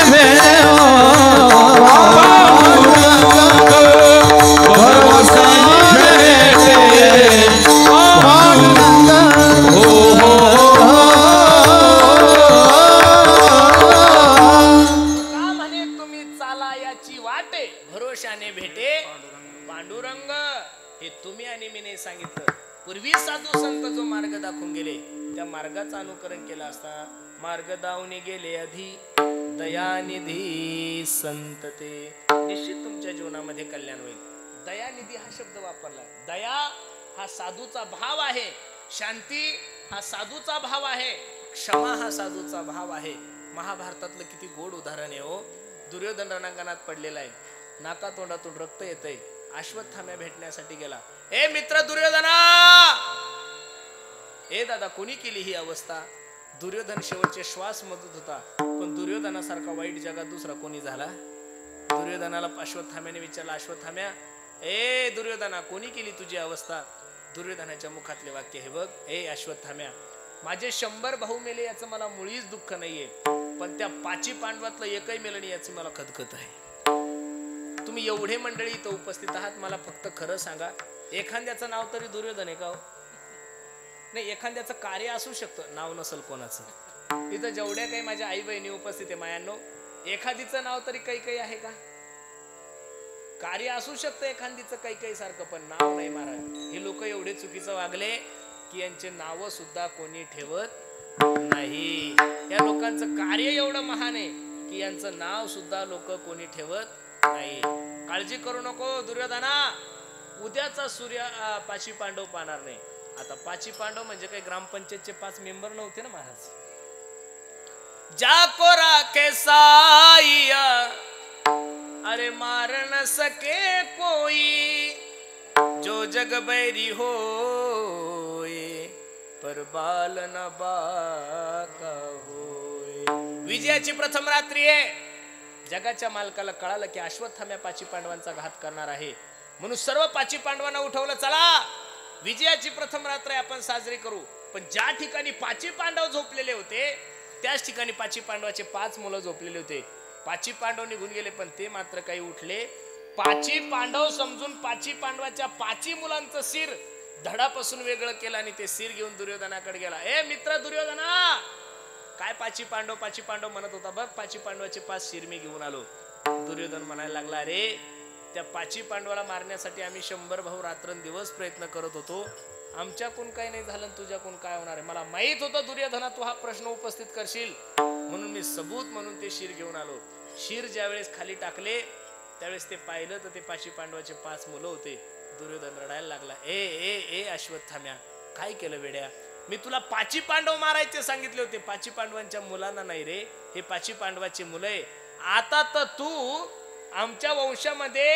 भरोशाने भेटे पांडुरंग. हे तुम्ही आणि मी नाही सांगितलं. पूर्वी साधू संत जो मार्ग दाखवून गेले त्या मार्गाचं अनुकरण केलं असता मार्ग दावणे गेले आधी दयानिधी संत ते. निश्चित तुमच्या जीवनामध्ये कल्याण होईल. दयानिधी हा शब्द वापरला. दया हा साधूचा भाव आहे. शांती हा साधूचा भाव आहे. क्षमा हा साधूचा भाव आहे. महाभारतातलं किती गोड उदाहरण आहे हो. दुर्योधन रणांगणात पडलेला आहे. नाका तोंडातून रक्त येतंय. अश्वत्थाम्या भेटण्यासाठी गेला. ए मित्र दुर्योधना, ए दादा कोणी केली ही अवस्था? दुर्योधन शेवटचे श्वास मधत होता पण दुर्योधनासारखा वाईट जगात दुसरा कोणी झाला? दुर्योधनाला अश्वत्थाम्याने विचारला, अश्वत्थाम्या ए दुर्योधना कोणी केली तुझी अवस्था? दुर्योधनाच्या मुखातले वाक्य हे बघ, ए अश्वत्थाम्या माझे 100 भाऊ मेले याचं मला मुळीच दुःख नाहीये पण त्या 5 पांडवातलं एकही मेलं नाही याची मला खदखत आहे. तुम्ही एवढे मंडळी इथं उपस्थित आहात मला फक्त खरं सांगा एखाद्याचं नाव तरी दुर्योधन आहे का हो? नाही, एखाद्याचं कार्य असू शकतं, नाव नसल कोणाचं. इथं जेवढ्या काही माझ्या आई बहिणी उपस्थित आहे मायांनो, एखादीचं नाव तरी काही काही आहे का? कार्य असू शकतं एखादीचं काही काही सारखं पण नाव नाही महाराज. हे लोक एवढे चुकीचं वागले की यांचे नाव सुद्धा कोणी ठेवत नाही. या लोकांचं कार्य एवढं महान आहे की यांचं नाव सुद्धा लोक कोणी ठेवत नाही. काळजी करू नको दुर्योधना, उद्याचा सूर्य 5 पांडव पाहणार नाही. आता 5 पांडव म्हणजे काही ग्रामपंचायतचे 5 मेंबर नव्हते ना महाराज. जाको राखे साईया अरे मार न सके कोई, जो जग बैरी होए पर बाल न बाका होए. विजयाची प्रथम रात्री आहे. जगाच्या मालकाला कळालं की अश्वत्थाम्या 5 पांडवांचा घात करणार आहे म्हणून सर्व 5 पांडवांना उठवलं. चला विजयाची प्रथम रात्र आपण साजरी करू. पण ज्या ठिकाणी 5 पांडव झोपलेले होते त्याच ठिकाणी 5 पांडवाचे 5 मुलं झोपलेले होते. 5 पांडव निघून गेले पण ते मात्र काही उठले. 5 पांडव समजून 5 पांडवाच्या 5 मुलांचं शिर धडापासून वेगळं केलं आणि ते शिर घेऊन दुर्योधनाकडे गेला. ए मित्र दुर्योधना, काय 5 पांडव म्हणत होता बघ, 5 पांडवाचे 5 शिर मी घेऊन आलो. दुर्योधन म्हणायला लागला, अरे त्या 5 पांडवाला मारण्यासाठी आम्ही 100 भाऊ रात्रंदिवस प्रयत्न करत होतो. आमच्याकडून काही नाही झालं, तुझ्याकडून काय होणार आहे? मला माहित होतं दुर्योधना तू हा प्रश्न उपस्थित करशील म्हणून मी सबूत म्हणून ते शिर घेऊन आलो. शिर ज्यावेळेस खाली टाकले त्यावेळेस ते पाहिलं तर ते 5 पांडवाचे 5 मुलं होते. दुर्योधन रडायला लागला, ए ए ए अश्वत्थाम्या, काय केलं वेड्या? मी तुला 5 पांडव मारायचे सांगितले होते. 5 पांडवांच्या मुलांना नाही रे, हे 5 पांडवाचे मुलं आहे. आता तर तू आमच्या वंशामध्ये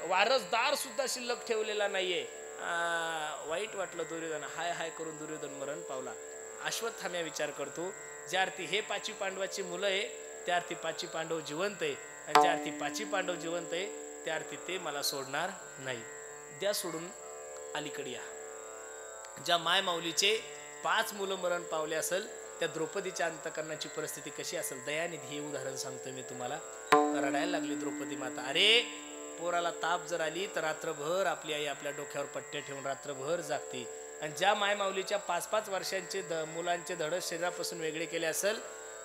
वारसदार सुद्धा शिल्लक ठेवलेला नाहीये. वाईट वाटलं दुर्योधन, हाय हाय करून दुर्योधन मरण पावला. अश्वत्थाम्या विचार करतो, ज्या अर्थी हे 5 पांडवाची मुलं आहे त्या अर्थी 5 पांडव जिवंत आहे, आणि ज्या अर्थी 5 पांडव जिवंत आहे त्या अर्थी ते मला सोडणार नाही. द्या सोडून अलीकडे या. ज्या माय माऊलीचे 5 मुलं मरण पावले असेल त्या द्रौपदीच्या अंतकरणाची परिस्थिती कशी असेल. दयानिधी हे उदाहरण सांगतो मी तुम्हाला. रडायला लागली द्रौपदी माता. अरे पोराला ताप जर आली तर रात्रभर आपली आई आपल्या डोक्यावर पट्टे ठेवून रात्रभर जागते. आणि ज्या मायमाऊलीच्या 5-5 वर्षांचे मुलांचे धडस शरीरापासून वेगळे केले असेल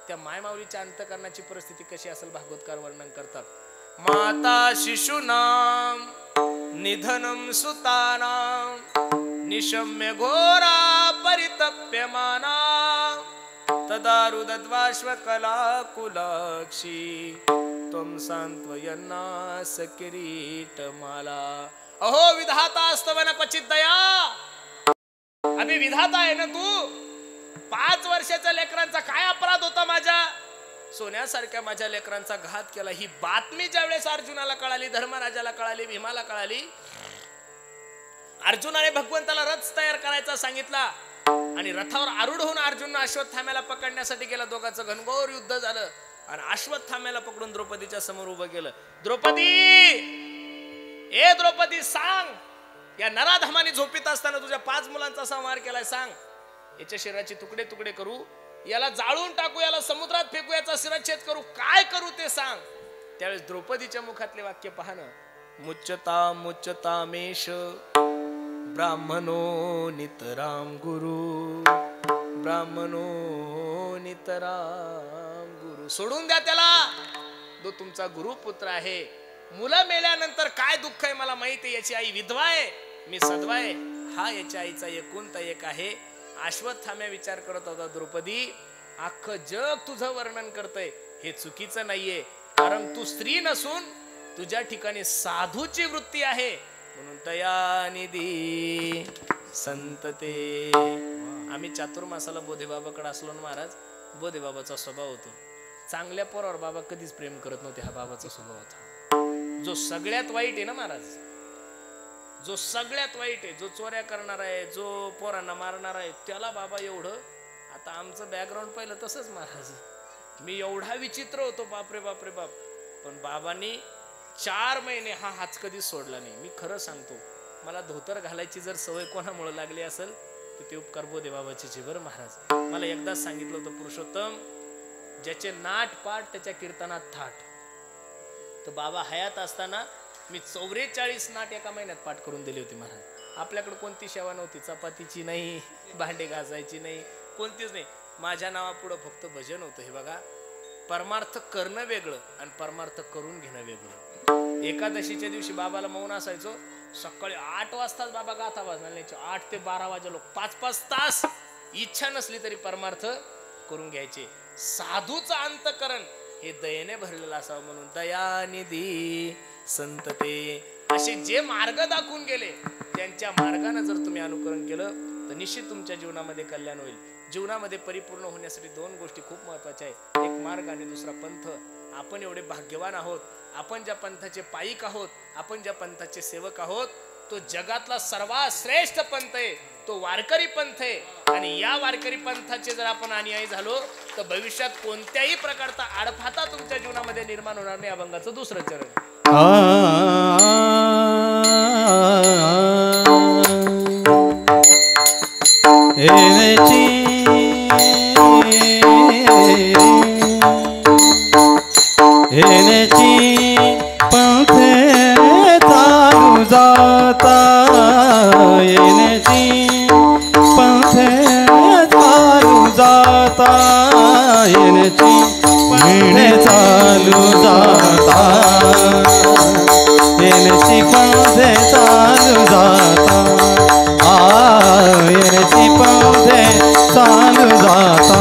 त्या मायमाऊलीच्या अंतकरणाची परिस्थिती कशी असेल भागवतकार वर्णन करतात. माता शिशूनाम निधनम सुतानाम निशम्य घोरा परितप्यमाना तदा रुदद्वाश्वकला कुलाक्षी त्वं सांत्वयन्नास किरीटमाला. अहो विधाता स्तवन क्वचित दया. अभि विधाता आहे ना तू. 5 वर्षाच्या लेकरांचा काय अपराध होता माझ्या. सोन्यासारख्या माझ्या लेकरांचा घात केला. ही बातमी ज्यावेळेस अर्जुनाला कळाली, धर्मराजाला कळाली, भीमाला कळाली, अर्जुनाने भगवंताला रथ तयार करायचा सांगितला आणि रथावर आरूढ होऊन अर्जुन अश्वत्थाम्याला पकडण्यासाठी गेला. दोघांचं घनघोर युद्ध झालं आणि अश्वत्थाम्याला पकडून द्रौपदीच्या समोर उभं केलं. द्रौपदी, ए द्रौपदी सांग, या नराधमाने झोपीत असताना तुझ्या 5 मुलांचा संहार केलाय. सांग, याच्या शरीराचे तुकडे तुकडे करू, याला जाळून टाकू, याला समुद्रात फेकू, याचा शिरच्छेद करू, काय करू ते सांग. त्यावेळेस द्रौपदीच्या मुखातले वाक्य पहा ना. मुच्यता मुच्यतामेश ब्राह्मणो नितराम गुरु, ब्राह्मणो नितराम गुरु. सोडून द्या त्याला, तो तुमचा गुरुपुत्र आहे. मुलं मेल्यानंतर काय दुःख आहे मला माहिती आहे. याची आई विधवा आहे, मी सधवा आहे. हा याच्या आईचा एकुलता एक आहे. अश्वत्थाम्या विचार करत होता, द्रौपदी अख्खं जग तुझं वर्णन करतय, हे चुकीचं नाहीये. कारण तू स्त्री नसून तुझ्या ठिकाणी साधूची वृत्ती आहे. म्हणून दयानिधी संतते. आम्ही चातुर्मासाला बोधेबाबाकडे असलो ना महाराज, बोधेबाबाचा स्वभाव होतो. चांगल्या पोरावर बाबा कधीच प्रेम करत नव्हते. हा बाबाचा स्वभाव होता. जो सगळ्यात वाईट आहे ना महाराज, जो सगळ्यात वाईट आहे, जो चोऱ्या करणार आहे, जो पोरांना मारणार आहे, त्याला बाबा एवढं. आता आमचं बॅकग्राऊंड पहिलं तसंच महाराज. मी एवढा विचित्र होतो, बापरे बापरे बाप. पण बाबांनी 4 महिने हा हाच कधीच सोडला नाही. मी खरं सांगतो, मला धोतर घालायची जर सवय कोणामुळे लागली असेल तर ते उपकार बोधेबाबाचे बरं महाराज. मला एकदाच सांगितलं होतं, पुरुषोत्तम ज्याचे नाट पाठ त्याच्या कीर्तनात थाट. तर बाबा हयात असताना मी 44 नाट एका महिन्यात पाठ करून दिली होती महाराज. आपल्याकडे कोणती सेवा नव्हती, चपातीची नाही, भांडे घासायची नाही, कोणतीच नाही. माझ्या नावापुढं फक्त भजन होतं. हे बघा, परमार्थ करणं वेगळं आणि परमार्थ करून घेणं वेगळं. एकादशीच्या दिवशी बाबाला मौन असायचो. सकाळी 8 वाजताच बाबा गाथा वाजणार, 8 ते 12 वाजे लोक 5-5 तास इच्छा नसली तरी परमार्थ करून घ्यायचे. साधूचं अंतकरण हे दयेने भरलेलं असावं. म्हणून दयानिधी संतते. असे जे मार्ग दाखवून गेले त्यांच्या मार्गाने जर तुम्ही अनुकरण केलं तर निश्चित तुमच्या जीवनामध्ये कल्याण होईल. जीवनामध्ये परिपूर्ण होण्यासाठी 2 गोष्टी खूप महत्वाच्या आहेत. एक मार्ग आणि दुसरा पंथ. आपण एवढे भाग्यवान आहोत. आपण ज्या पंथाचे पायिक आहोत, आपण ज्या पंथाचे सेवक आहोत, तो जगातला सर्वात श्रेष्ठ पंथ आहे, तो वारकरी पंथ आहे. आणि या वारकरी पंथाचे जर आपण अनुयायी झालो तर भविष्यात कोणत्याही प्रकारचा आडफाता तुमच्या जीवनामध्ये निर्माण होणार नाही. अभंगाचं 2रं चरण. पंथे चालू जाता, पंथे चालू जाता, पंथे चालू जाता, पंथे चालू जाता, पंथे चालू जाता.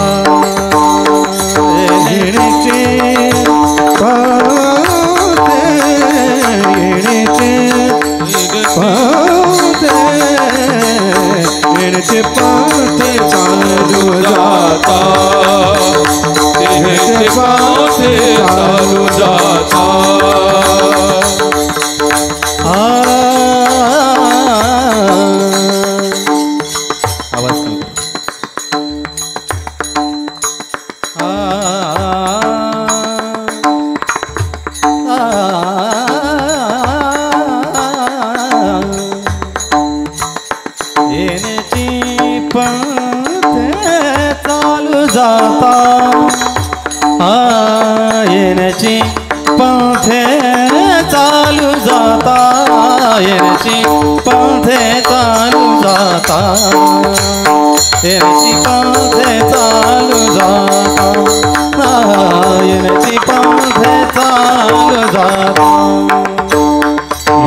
पाथे चालू जाता, पाथे चालू जाता. जाता येण्याची पंथे चालू जाता येण्याची पंथे चालू जाता येण्याची पंथे चालू जाता येण्याची पंथे चालू जाता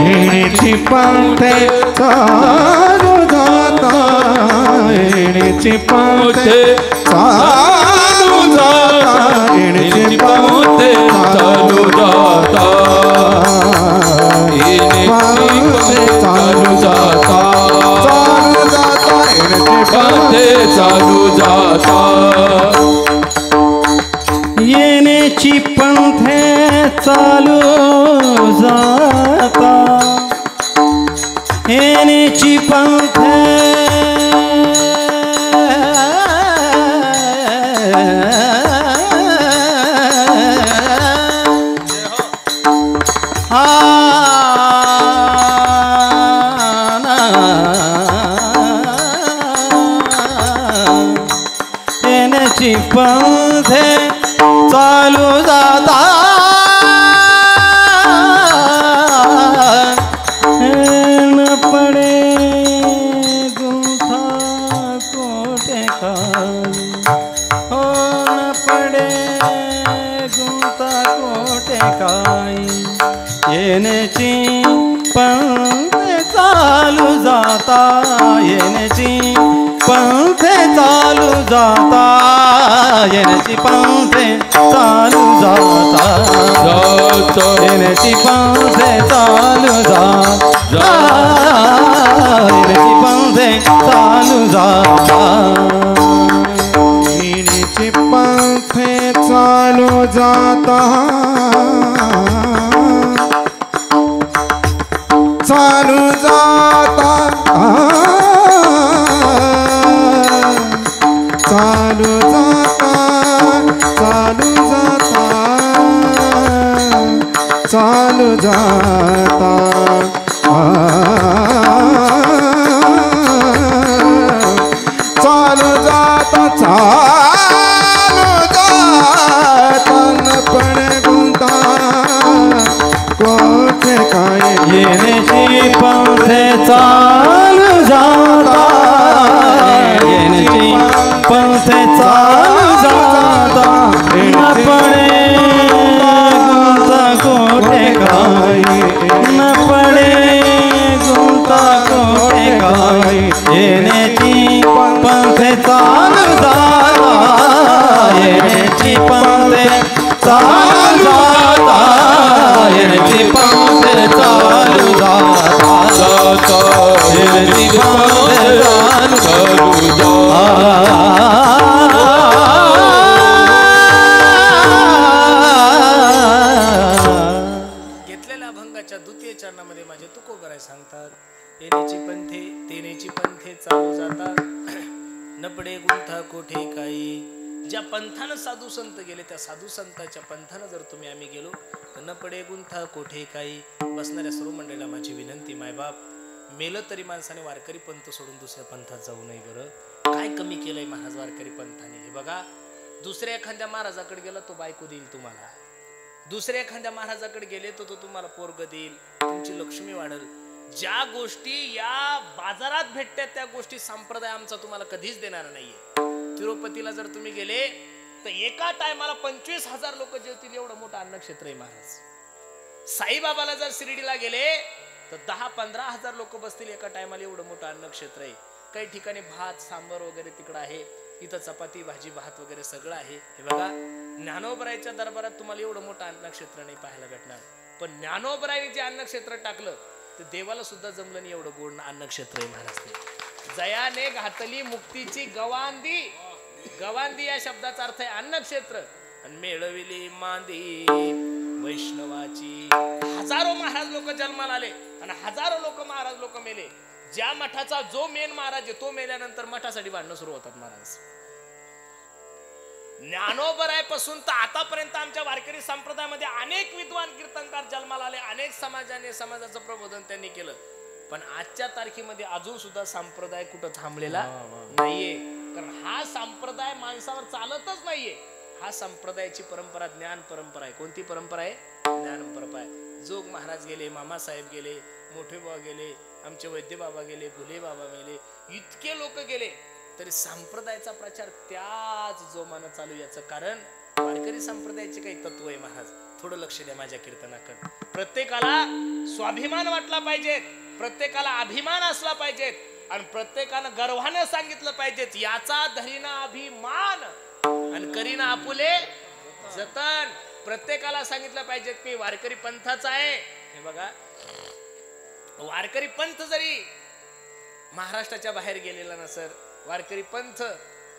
येण्याची पंथे चालू जाता येण्याची पंथे चालू जाता येण्याची पंथे चालू जाता चालू जाता चालू जाता येण्याची पंथे चालू जाता येण्याची पंथे येण्याची पंथे चालू जाता न पडे गुंठा कोटे खाली हो न पडे गुंठा कोटे काही येण्याची पंथे चालू जाता येण्याची पंथे चालू जाता येण्याची पंथे चालू जाता येण्याची पंथे चालू जाता येण्याची पंथे चालू जाता येण्याची पंथे चालू जाता चालू जाता चालू जाता चालू जाता चालू जाता चालू जाता चालू जाता न पडे गुंता कोठे काय येण्याची पंथे चालू जाता येण्याची पंथे चालू जाता न पडे गुंता कोठे काही न पडे गुंता कोठे काही येण्याची पंथे चालू जाता येण्याची पंथे चालू जाता येण्याची पंथे चालू जाता येण्याची पंथे चालू घेतलेल्या अभंगाच्या द्वितीय चरणामध्ये माझे तुकोबराय सांगतात येण्याची पंथे तेनेची पंथे चालू जाता न पडे गुंठा कोठे काही ज्या पंथानं साधू संत गेले त्या साधू संतांच्या पंथानं जर तुम्ही आम्ही गेलो तर न पडे गुंठा कोठे काही. बसणाऱ्या सर्व मंडळीला माझी विनंती, मायबाप मेलं तरी माणसाने वारकरी पंथ सोडून दुसऱ्या पंथात जाऊ नये. बरं काय कमी केलंय महाराज वारकरी पंथाने? हे बघा, दुसऱ्या एखाद्या महाराजाकडे गेला तो बायको देईल तुम्हाला, दुसऱ्या एखाद्या महाराजाकडे गेले तो तुम्हाला पोरग देईल, तुमची लक्ष्मी वाढेल. ज्या गोष्टी या बाजारात भेटतात त्या गोष्टी संप्रदाय आमचा तुम्हाला कधीच देणार नाहीये. तिरुपतीला जर तुम्ही गेले तर एका टायमाला 25,000 लोक जेवतील एवढं मोठं अन्नक्षेत्र आहे महाराज. साईबाबाला जर शिर्डीला गेले तर 10-15,000 लोक बसतील एका टायमाला एवढं मोठं अन्नक्षेत्र आहे. काही ठिकाणी भात सांबर वगैरे तिकडं आहे, इथं चपाती भाजी भात वगैरे सगळं आहे. हे बघा, ज्ञानोबरायच्या दरबारात तुम्हाला एवढं मोठं अन्नक्षेत्र नाही पाहायला भेटणार, पण ज्ञानोबरायने जे अन्नक्षेत्र टाकलं तर देवाला सुद्धा जमलं नाही एवढं गोड अन्नक्षेत्र आहे महाराज. जयाने घातली मुक्तीची गवांदी, गवांदी या शब्दाचा अर्थ आहे अन्नक्षेत्र, आणि मेळविली मांदी वैष्णवाची. हजारो महाराज लोक जन्माला आले आणि हजारो लोक महाराज लोक मेले. ज्या मठाचा जो मेन महाराज आहे तो मेल्यानंतर मठासाठी भांडणं सुरू होतात महाराज. ज्ञानोबराय पासून तर आतापर्यंत आमच्या वारकरी संप्रदायामध्ये अनेक विद्वान कीर्तनकार जन्माला आले, अनेक समाजाचं प्रबोधन त्यांनी केलं, पण आजच्या तारखेमध्ये अजून सुद्धा संप्रदाय कुठं थांबलेला नाहीये. कारण हा संप्रदाय माणसावर चालतच नाहीये. हा संप्रदायाची परंपरा ज्ञान परंपरा आहे. कोणती परंपरा आहे? ज्ञान परंपरा आहे. जोग महाराज गेले, मामासाहेब गेले, मोठे बाबा गेले, आमचे वैद्य बाबा गेले, भुले बाबा गेले, इतके लोक गेले, तरी संप्रदायाचा प्रचार त्याच जोमानं चालू. याचं कारण वारकरी संप्रदायाचे काही तत्व आहे. महाराज थोडं लक्ष द्या माझ्या कीर्तनाकडे. प्रत्येकाला स्वाभिमान वाटला पाहिजे, प्रत्येकाला अभिमान असला पाहिजे, आणि प्रत्येकानं गर्वानं सांगितलं पाहिजे याचा धरीना अभिमान आणि करीना आपुले जतन. प्रत्येकाला सांगितलं पाहिजे की वारकरी पंथाचा आहे. हे बघा, वारकरी पंथ जरी महाराष्ट्राच्या बाहेर गेलेला नसेल, वारकरी पंथ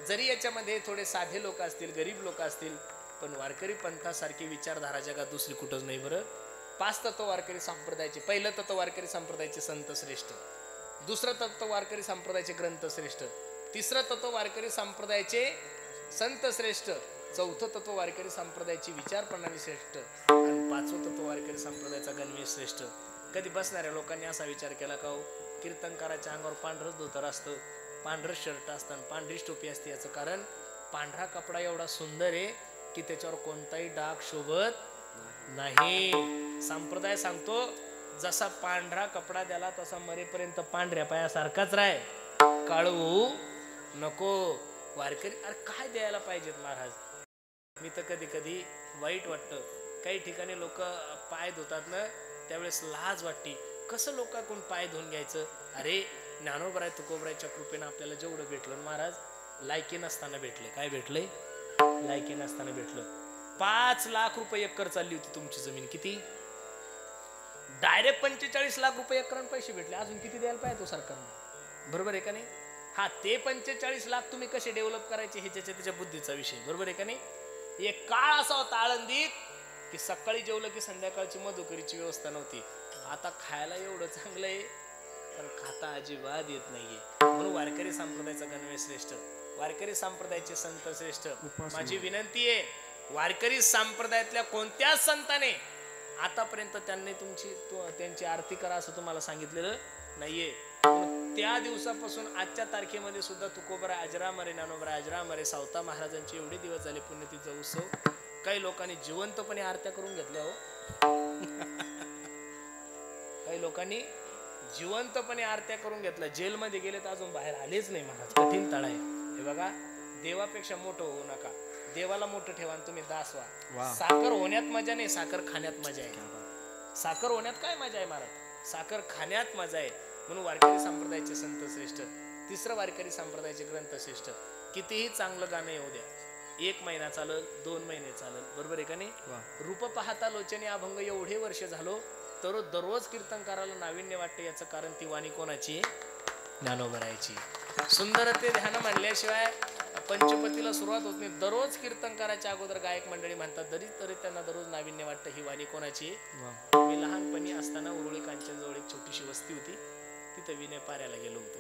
जरी याच्यामध्ये थोडे साधे लोक असतील, गरीब लोक असतील, पण वारकरी पंथासारखी विचारधारा जगात दुसरी कुठंच नाही. बरं, 5 तत्व वारकरी संप्रदायाचे. पहिलं तत्व वारकरी संप्रदायाचे संत श्रेष्ठ, दुसरं तत्व वारकरी संप्रदायाचे ग्रंथ श्रेष्ठ, तिसरं तत्व वारकरी संप्रदायाचे संत श्रेष्ठ, चौथं तत्व वारकरी संप्रदायाची विचार प्रणाली श्रेष्ठ, आणि 5वं तत्व वारकरी संप्रदायाचा गणवेश श्रेष्ठ. कधी बसणाऱ्या लोकांनी असा विचार केला का हो, कीर्तनकाराच्या अंगावर पांढरच धोतर असतं, पांढरच शर्ट असतं, पांढरीच टोपी असते. याचं कारण पांढरा कपडा एवढा सुंदर आहे की त्याच्यावर कोणताही डाग शोभत नाही. संप्रदाय सांगतो जसा पांढरा कपडा द्याला तसा मरेपर्यंत पांढऱ्या पायासारखाच राय, काळू नको. वारकरी अरे काय द्यायला पाहिजेत महाराज. मी तर कधी कधी वाईट वाटतं, काही ठिकाणी लोक पाय धुतात ना, त्यावेळेस लाज वाटते. कसं लोकांकडून पाय धुवून घ्यायचं? अरे ज्ञानोबराय तुकोबरायच्या कृपेनं आपल्याला जेवढं भेटलं महाराज, लायकी नसताना भेटले. काय भेटले? लायकी नसताना भेटलं. 5 लाख रुपये एकर चालली होती तुमची जमीन. किती? डायरेक्ट 45 लाख रुपये एकरान पैसे भेटले. अजून किती द्यायला पाहिजे सरकारने? बरोबर आहे का नाही? हा, ते 45 लाख तुम्ही कसे डेव्हलप करायचे हे त्याच्या बुद्धीचा विषय. बरोबर आहे का नाही? एक काळ असा होता आळंदीत की सकाळी जेवलं की संध्याकाळची मधुकरीची व्यवस्था नव्हती. आता खायला एवढं चांगलं आहे पण खाता अजिबात येत नाहीये. म्हणून वारकरी संप्रदायाचा गणवेश श्रेष्ठ, वारकरी संप्रदायाचे संत श्रेष्ठ. माझी विनंती आहे, वारकरी संप्रदायातल्या कोणत्याच संताने आतापर्यंत त्यांची आरती करा असं तुम्हाला सांगितलेलं नाहीये. त्या दिवसापासून आजच्या तारखेमध्ये सुद्धा तुकोबरा अजरामरे, ज्ञानोबरा अजरामरे, सावता महाराजांचे एवढे दिवस झाले पुण्यतिथीचा उत्सव. काही लोकांनी जिवंतपणे आरत्या करून घेतल्या हो. काही लोकांनी जिवंतपणे आरत्या करून घेतल्या. जेलमध्ये गेले तर अजून बाहेर आलेच नाही महाराज. कठीण तळ आहे. हे बघा, देवापेक्षा मोठं होऊ नका, देवाला मोठं ठेवा आणि तुम्ही दास व्हा. साखर होण्यात मजा नाही, साखर खाण्यात मजा आहे. साखर होण्यात काय मजा आहे महाराज? साखर खाण्यात मजा आहे. म्हणून वारकरी संप्रदायाचे संत श्रेष्ठ. तिसरं वारकरी संप्रदायाचे ग्रंथ श्रेष्ठ. कितीही चांगलं गाणं येऊ द्या, 1 महिना चालल, 2 महिने चालल. बरोबर आहे का नाही? रूप पाहता लोचने अभंग एवढे वर्ष झालो तर दररोज कीर्तनकाराला नाविन्य वाटते. याचं कारण ती वाणी कोणाची? ज्ञानोबरायची. सुंदर ते ध्यान म्हणल्याशिवाय पंचपतीला सुरुवात होत नाही. दररोज कीर्तनकाराच्या अगोदर गायक मंडळी म्हणतात, तरी त्यांना दररोज नाविन्य वाटतं. ही वाणी कोणाची? मी लहानपणी असताना उरुळी कांचनजवळ एक छोटीशी वस्ती होती, तिथं विनय पाऱ्याला गेलो होतो.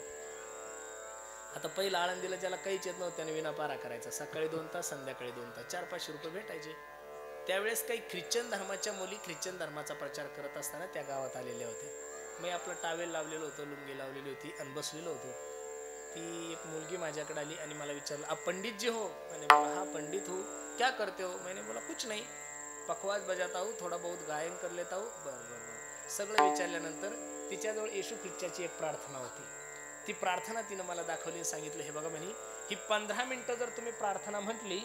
आता पहिला आळंदीला ज्याला काहीच येत नव्हतं त्याने विना पारा करायचा. सकाळी 2 तास, संध्याकाळी 2 तास, 400-500 रुपये भेटायचे. त्यावेळेस काही ख्रिश्चन धर्माच्या मुली ख्रिश्चन धर्माचा प्रचार करत असताना त्या गावात आलेल्या होत्या. मी आपलं टावेल लावलेलं होतं, लुंगी लावलेली होती आणि बसलेलो होतो. ती एक मुलगी माझ्याकडे आली आणि मला विचारलं, आप पंडित जी हो? मैंने बोला हाँ पंडित हूँ. क्या करते हो? मैंने बोला कुछ नहीं, पखवाज बजाता हूँ, थोड़ा बहुत गायन कर लेता हूँ. बरं. सगळं विचारल्यानंतर तिच्याजवळ येशू ख्रिस्ताची एक प्रार्थना होती. ती प्रार्थना तिनं मला दाखवली, सांगितलं, हे बघा म्हणे, ही 15 मिनिटं जर तुम्ही प्रार्थना म्हटली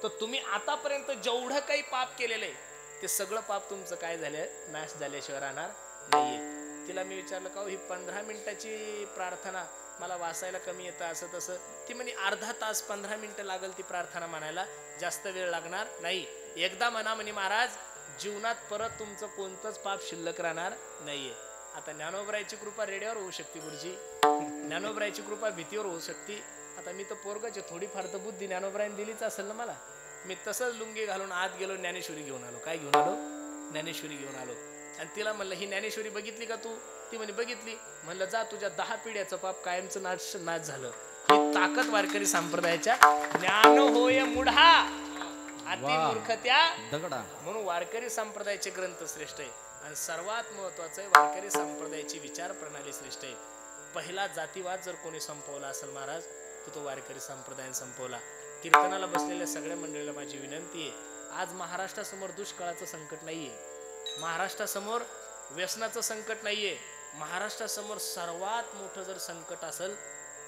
तर तुम्ही आतापर्यंत जेवढं काही पाप केलेलं आहे ते सगळं पाप तुमचं काय झालं? नाश झाल्याशिवाय राहणार नाहीये. तिला मी विचारलं, का ही 15 मिनिटाची प्रार्थना मला वाचायला कमी येतं असं तसं? ती म्हणे अर्धा तास 15 मिनिटं लागल ती प्रार्थना म्हणायला, जास्त वेळ लागणार नाही. एकदा म्हणा म्हणे महाराज, जीवनात परत तुमचं कोणतंच पाप शिल्लक राहणार नाहीये. आता ज्ञानोबरायची कृपा रेड्यावर होऊ शकते गुरुजी, ज्ञानोबरायची कृपा भीतीवर होऊ शकते. आता मी तर पोरगाचे थोडीफार तर बुद्धी ज्ञानोबरायने दिलीच असेल ना मला. मी तसंच लुंगी घालून आत गेलो, ज्ञानेश्वरी घेऊन आलो. काय घेऊन आलो? ज्ञानेश्वरी घेऊन आलो. आणि तिला म्हणलं, ही ज्ञानेश्वरी बघितली का तू? ती म्हणे बघितली. म्हणलं, जा, तुझ्या 10 पिढ्याचं पाप कायमचं नाश झालं. ही ताकद वारकरी संप्रदायाच्या. ज्ञान होय मुढा अति मूर्खत्या दगडा. म्हणून वारकरी संप्रदायाचे ग्रंथ श्रेष्ठ आहे. आणि सर्वात महत्वाचं आहे, वारकरी संप्रदायाची विचार प्रणाली श्रेष्ठ आहे. पहिला जातीवाद जर कोणी संपवला असेल महाराज तो वारकरी संप्रदायाने संपवला. कीर्तनाला बसलेल्या सगळ्या मंडळीला माझी विनंती आहे, आज महाराष्ट्रासमोर दुष्काळाचं संकट नाहीये, महाराष्ट्रासमोर व्यसनाचं संकट नाहीये, महाराष्ट्रासमोर सर्वात मोठं जर संकट असेल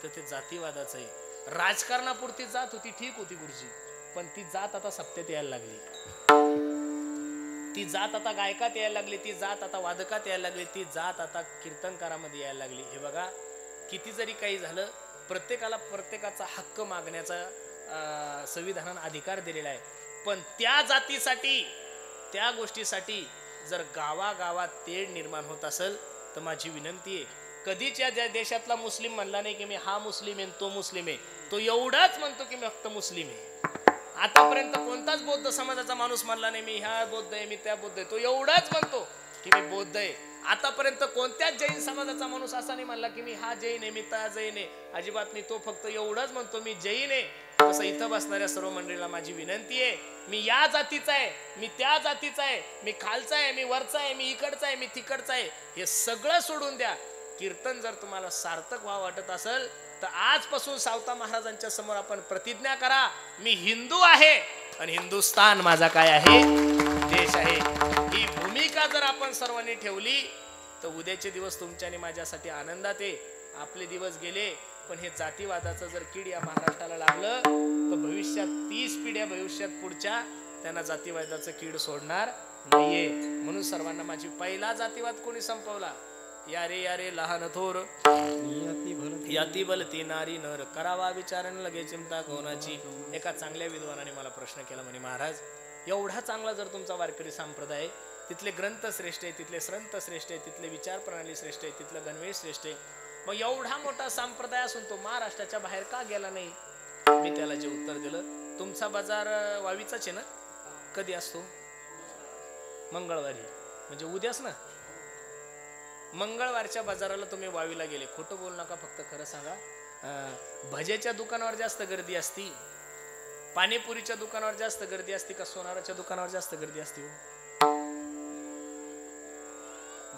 तर ते जातीवादाचं आहे. राजकारणापुरती जात होती ठीक होती गुरुजी, पण ती जात आता सप्त्यात यायला लागली, ती जात आता गायकात यायला लागली, ती जात आता वादकात यायला लागली, ती जात आता कीर्तनकारामध्ये यायला लागली. हे बघा, किती जरी काही झालं, प्रत्येकाला प्रत्येकाचा हक्क मागण्याचा संविधानाने अधिकार दिलेला आहे. पण त्या जातीसाठी, त्या गोष्टीसाठी जर गावागावात तेढ निर्माण होत असेल तर माझी विनंती आहे, कधीच या देशातला मुस्लिम म्हणला नाही की मी हा मुस्लिम आहे तो मुस्लिम आहे, तो एवढाच म्हणतो की मी फक्त मुस्लिम आहे. आतापर्यंत कोणताच बौद्ध समाजाचा माणूस म्हणला नाही मी ह्या बौद्ध आहे मी त्या बौद्ध आहे, तो एवढाच म्हणतो की मी बौद्ध आहे. आतापर्यंत कोणत्याच जैन समाजाचा माणूस असा नाही म्हणला की मी हा जैन आहे मी त्या जैन आहे, अजिबात नाही. तो फक्त एवढंच म्हणतो मी जैन आहे. तसं इथं बसणाऱ्या सर्व मंडळीला माझी विनंती आहे, मी या जातीचा आहे, मी त्या जातीचा आहे, मी खालचा आहे, मी वरचा आहे, मी इकडचा आहे, मी तिकडचा आहे, हे सगळं सोडून द्या. कीर्तन जर तुम्हाला सार्थक व्हावं वाटत असेल तर आजपासून सावता महाराजांच्या समोर आपण प्रतिज्ञा करा, मी हिंदू आहे आणि हिंदुस्तान माझा काय आहे, देश आहे. ही भूमिका जर आपण सर्वांनी ठेवली तर उद्याचे दिवस तुमच्या आणि माझ्यासाठी आनंदात आहे. आपले दिवस गेले, पण हे जातीवादाचं जर कीड या महाराष्ट्राला लागलं तर भविष्यात 30 पिढ्या भविष्यात पुढच्या त्यांना जातीवादाचं कीड सोडणार नाहीये. म्हणून सर्वांना माझी, पहिला जातीवाद कोणी संपवला, यारे यारे लहान थोर याती बलती नारी नर, करावा विचारण लगे चिंता कोणाची. एका चांगल्या विद्वानाने मला प्रश्न केला, म्हणे महाराज एवढा चांगला जर तुमचा वारकरी संप्रदाय, तिथले ग्रंथ श्रेष्ठ आहे, तिथले संत श्रेष्ठ आहे, तिथले विचार प्रणाली श्रेष्ठ आहे, तिथलं गणवेश श्रेष्ठ आहे, मग एवढा मोठा संप्रदाय असून तो महाराष्ट्राच्या बाहेर का गेला नाही? मी त्याला जे उत्तर दिलं, तुमचा बाजार वावीचाच आहे ना, कधी असतो? मंगळवारी, म्हणजे उद्याच ना. मंगळवारच्या बाजाराला तुम्ही वावीला गेले, खोटं बोलू नका, फक्त खरं सांगा. भजेच्या दुकानावर जास्त गर्दी असती, पाणीपुरीच्या दुकानावर जास्त गर्दी असती का सोनाराच्या दुकानावर जास्त गर्दी असती?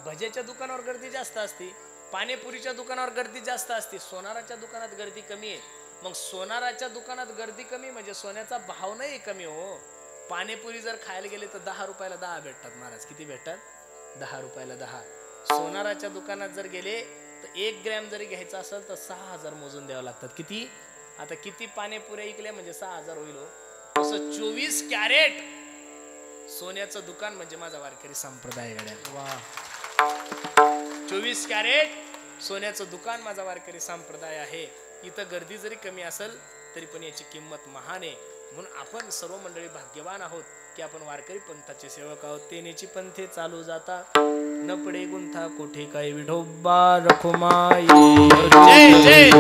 भजेच्या दुकानावर गर्दी जास्त असती, पाणीपुरीच्या दुकानावर गर्दी जास्त असते, सोनाराच्या दुकानात गर्दी कमी आहे. मग सोनाराच्या दुकानात गर्दी कमी म्हणजे सोन्याचा भाव नाही कमी हो. पाणीपुरी जर खायला गेले तर 10 रुपयाला 10 भेटतात महाराज. किती भेटतात? 10 रुपयाला 10. सोनाराच्या दुकानात जर गेले तर 1 ग्रॅम जरी घ्यायचा असेल तर 6000 मोजून द्यावं लागतात. किती? आता किती पाणीपुऱ्या इकल्या म्हणजे 6000 होईल हो. तसं 24 कॅरेट सोन्याचं दुकान म्हणजे माझा वारकरी संप्रदाय गड्या. 24 कॅरेट सोन्याचं दुकान माझा वारकरी संप्रदाय आहे. इथं गर्दी जरी कमी असेल तरी पण याची किंमत महान आहे. म्हणून आपण सर्व मंडळी भाग्यवान आहोत की आपण वारकरी पंथाचे सेवक आहोत. तेनेची पंथे चालू जाता न पडे गुंथा कोठे काय विठोबा रखुमाई. जय जय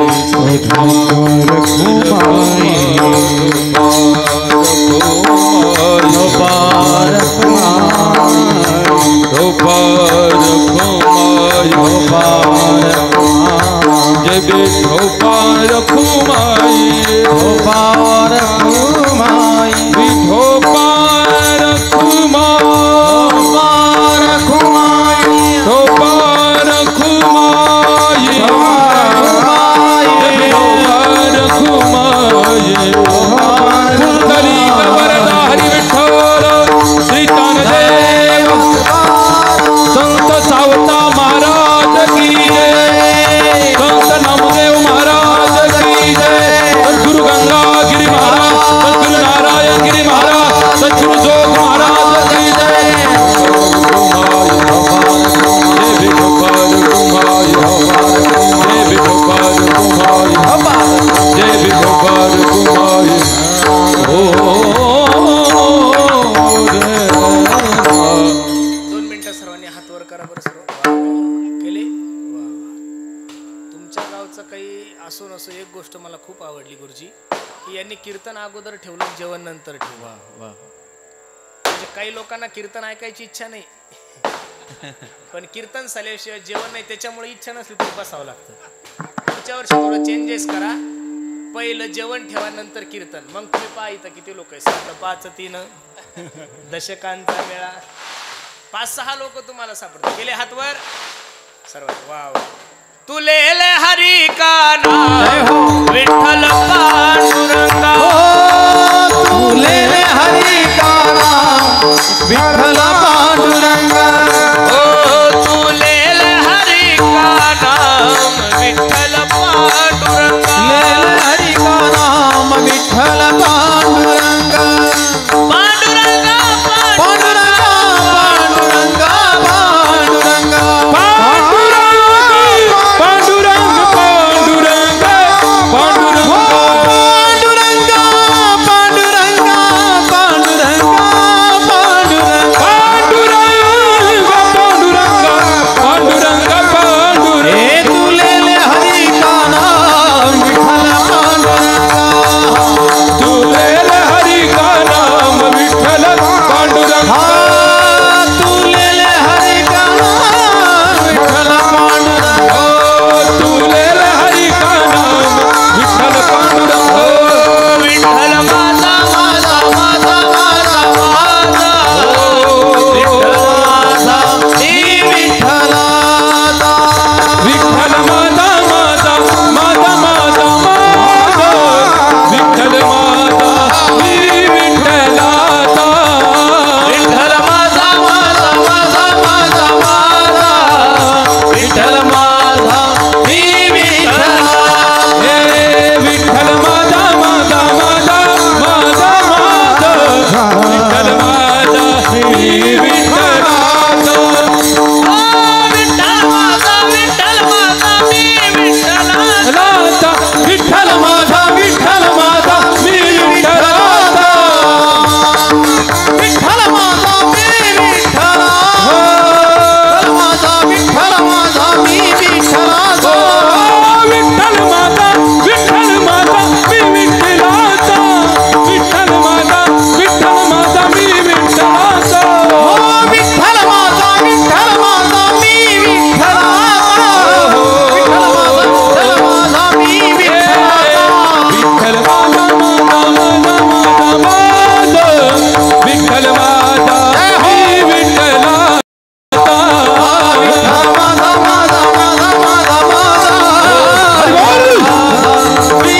कीर्तन अगोदर ठेवलं जेवण नंतर ठेवा. म्हणजे काही लोकांना कीर्तन ऐकायची इच्छा नाही पण कीर्तन झाल्याशिवाय जेवण नाही, त्याच्यामुळे इच्छा नसली तरी बसावं लागतं. पुढच्या वर्षी थोडं चेंजेस करा, पहिलं जेवण ठेवा नंतर कीर्तन. मग तुम्ही पहा इथं किती लोक आहे, 7, 5, 3 दशकांचा मेळा, 5-6 लोक तुम्हाला सापडतात. गेले हातवर सर्व. वा वा तुलेल हरी का नाम विठ्ठल पांडुरंगा तुलेल हरी का नाम विठ्ठल पांडुरंगा तुलेल हरी का नाम विठ्ठल पांडुरंगा लेल हरी का नाम विठ्ठल पांडुरंगा पांडुरंगा पांडुरंगा पांडुरंगा पांडुरंगा पांडुरंग पांडुरंग पांडुरंग पांडुरंगा पांडुरंगा पांडुरंगा पांडुरंगा पांडुरंग पांडुरंग हे तुलेल हरी का नाम विठ्ठल पांडुरंगा तुलेल हरी का नाम विठ्ठल पांडुरंग तुलेल हरी का नाम विठ्ठल पांडुरंगा तुलेल हरी का नाम विठ्ठल पांडुरंग विठ्ठल माता माझा माझा माझा माझा विठ्ठल माझा मी विठ्ठलाचा विठ्ठल माता माता माता माता माता विठ्ठल माता मी विठ्ठलाचा विठ्ठल माझा माझा माझा माझा माझा विठ्ठल माझा मी विठ्ठलाचा हे विठ्ठल माता माता माता माता माता विठ्ठल माता मी विठ्ठलाचा विठ्ठल माझा विठ्ठल माझा मी विठ्ठलाचा लाता विठ्ठल माझा विठ्ठल माझा मी विठ्ठलाचा विठ्ठल माझा मी विठ्ठलाचा माझा विठ्ठल माझा मी विठ्ठलाचा विठ्ठल माता विठ्ठल माता मी विठ्ठलाचा विठ्ठल माता मी विठ्ठलाचा विठ्ठल माझा विठ्ठल माझा मी विठ्ठलाचा विठ्ठल माझा मी विठ्ठलाचा विठ्ठल माता माता माता माता माता विठ्ठल माता मी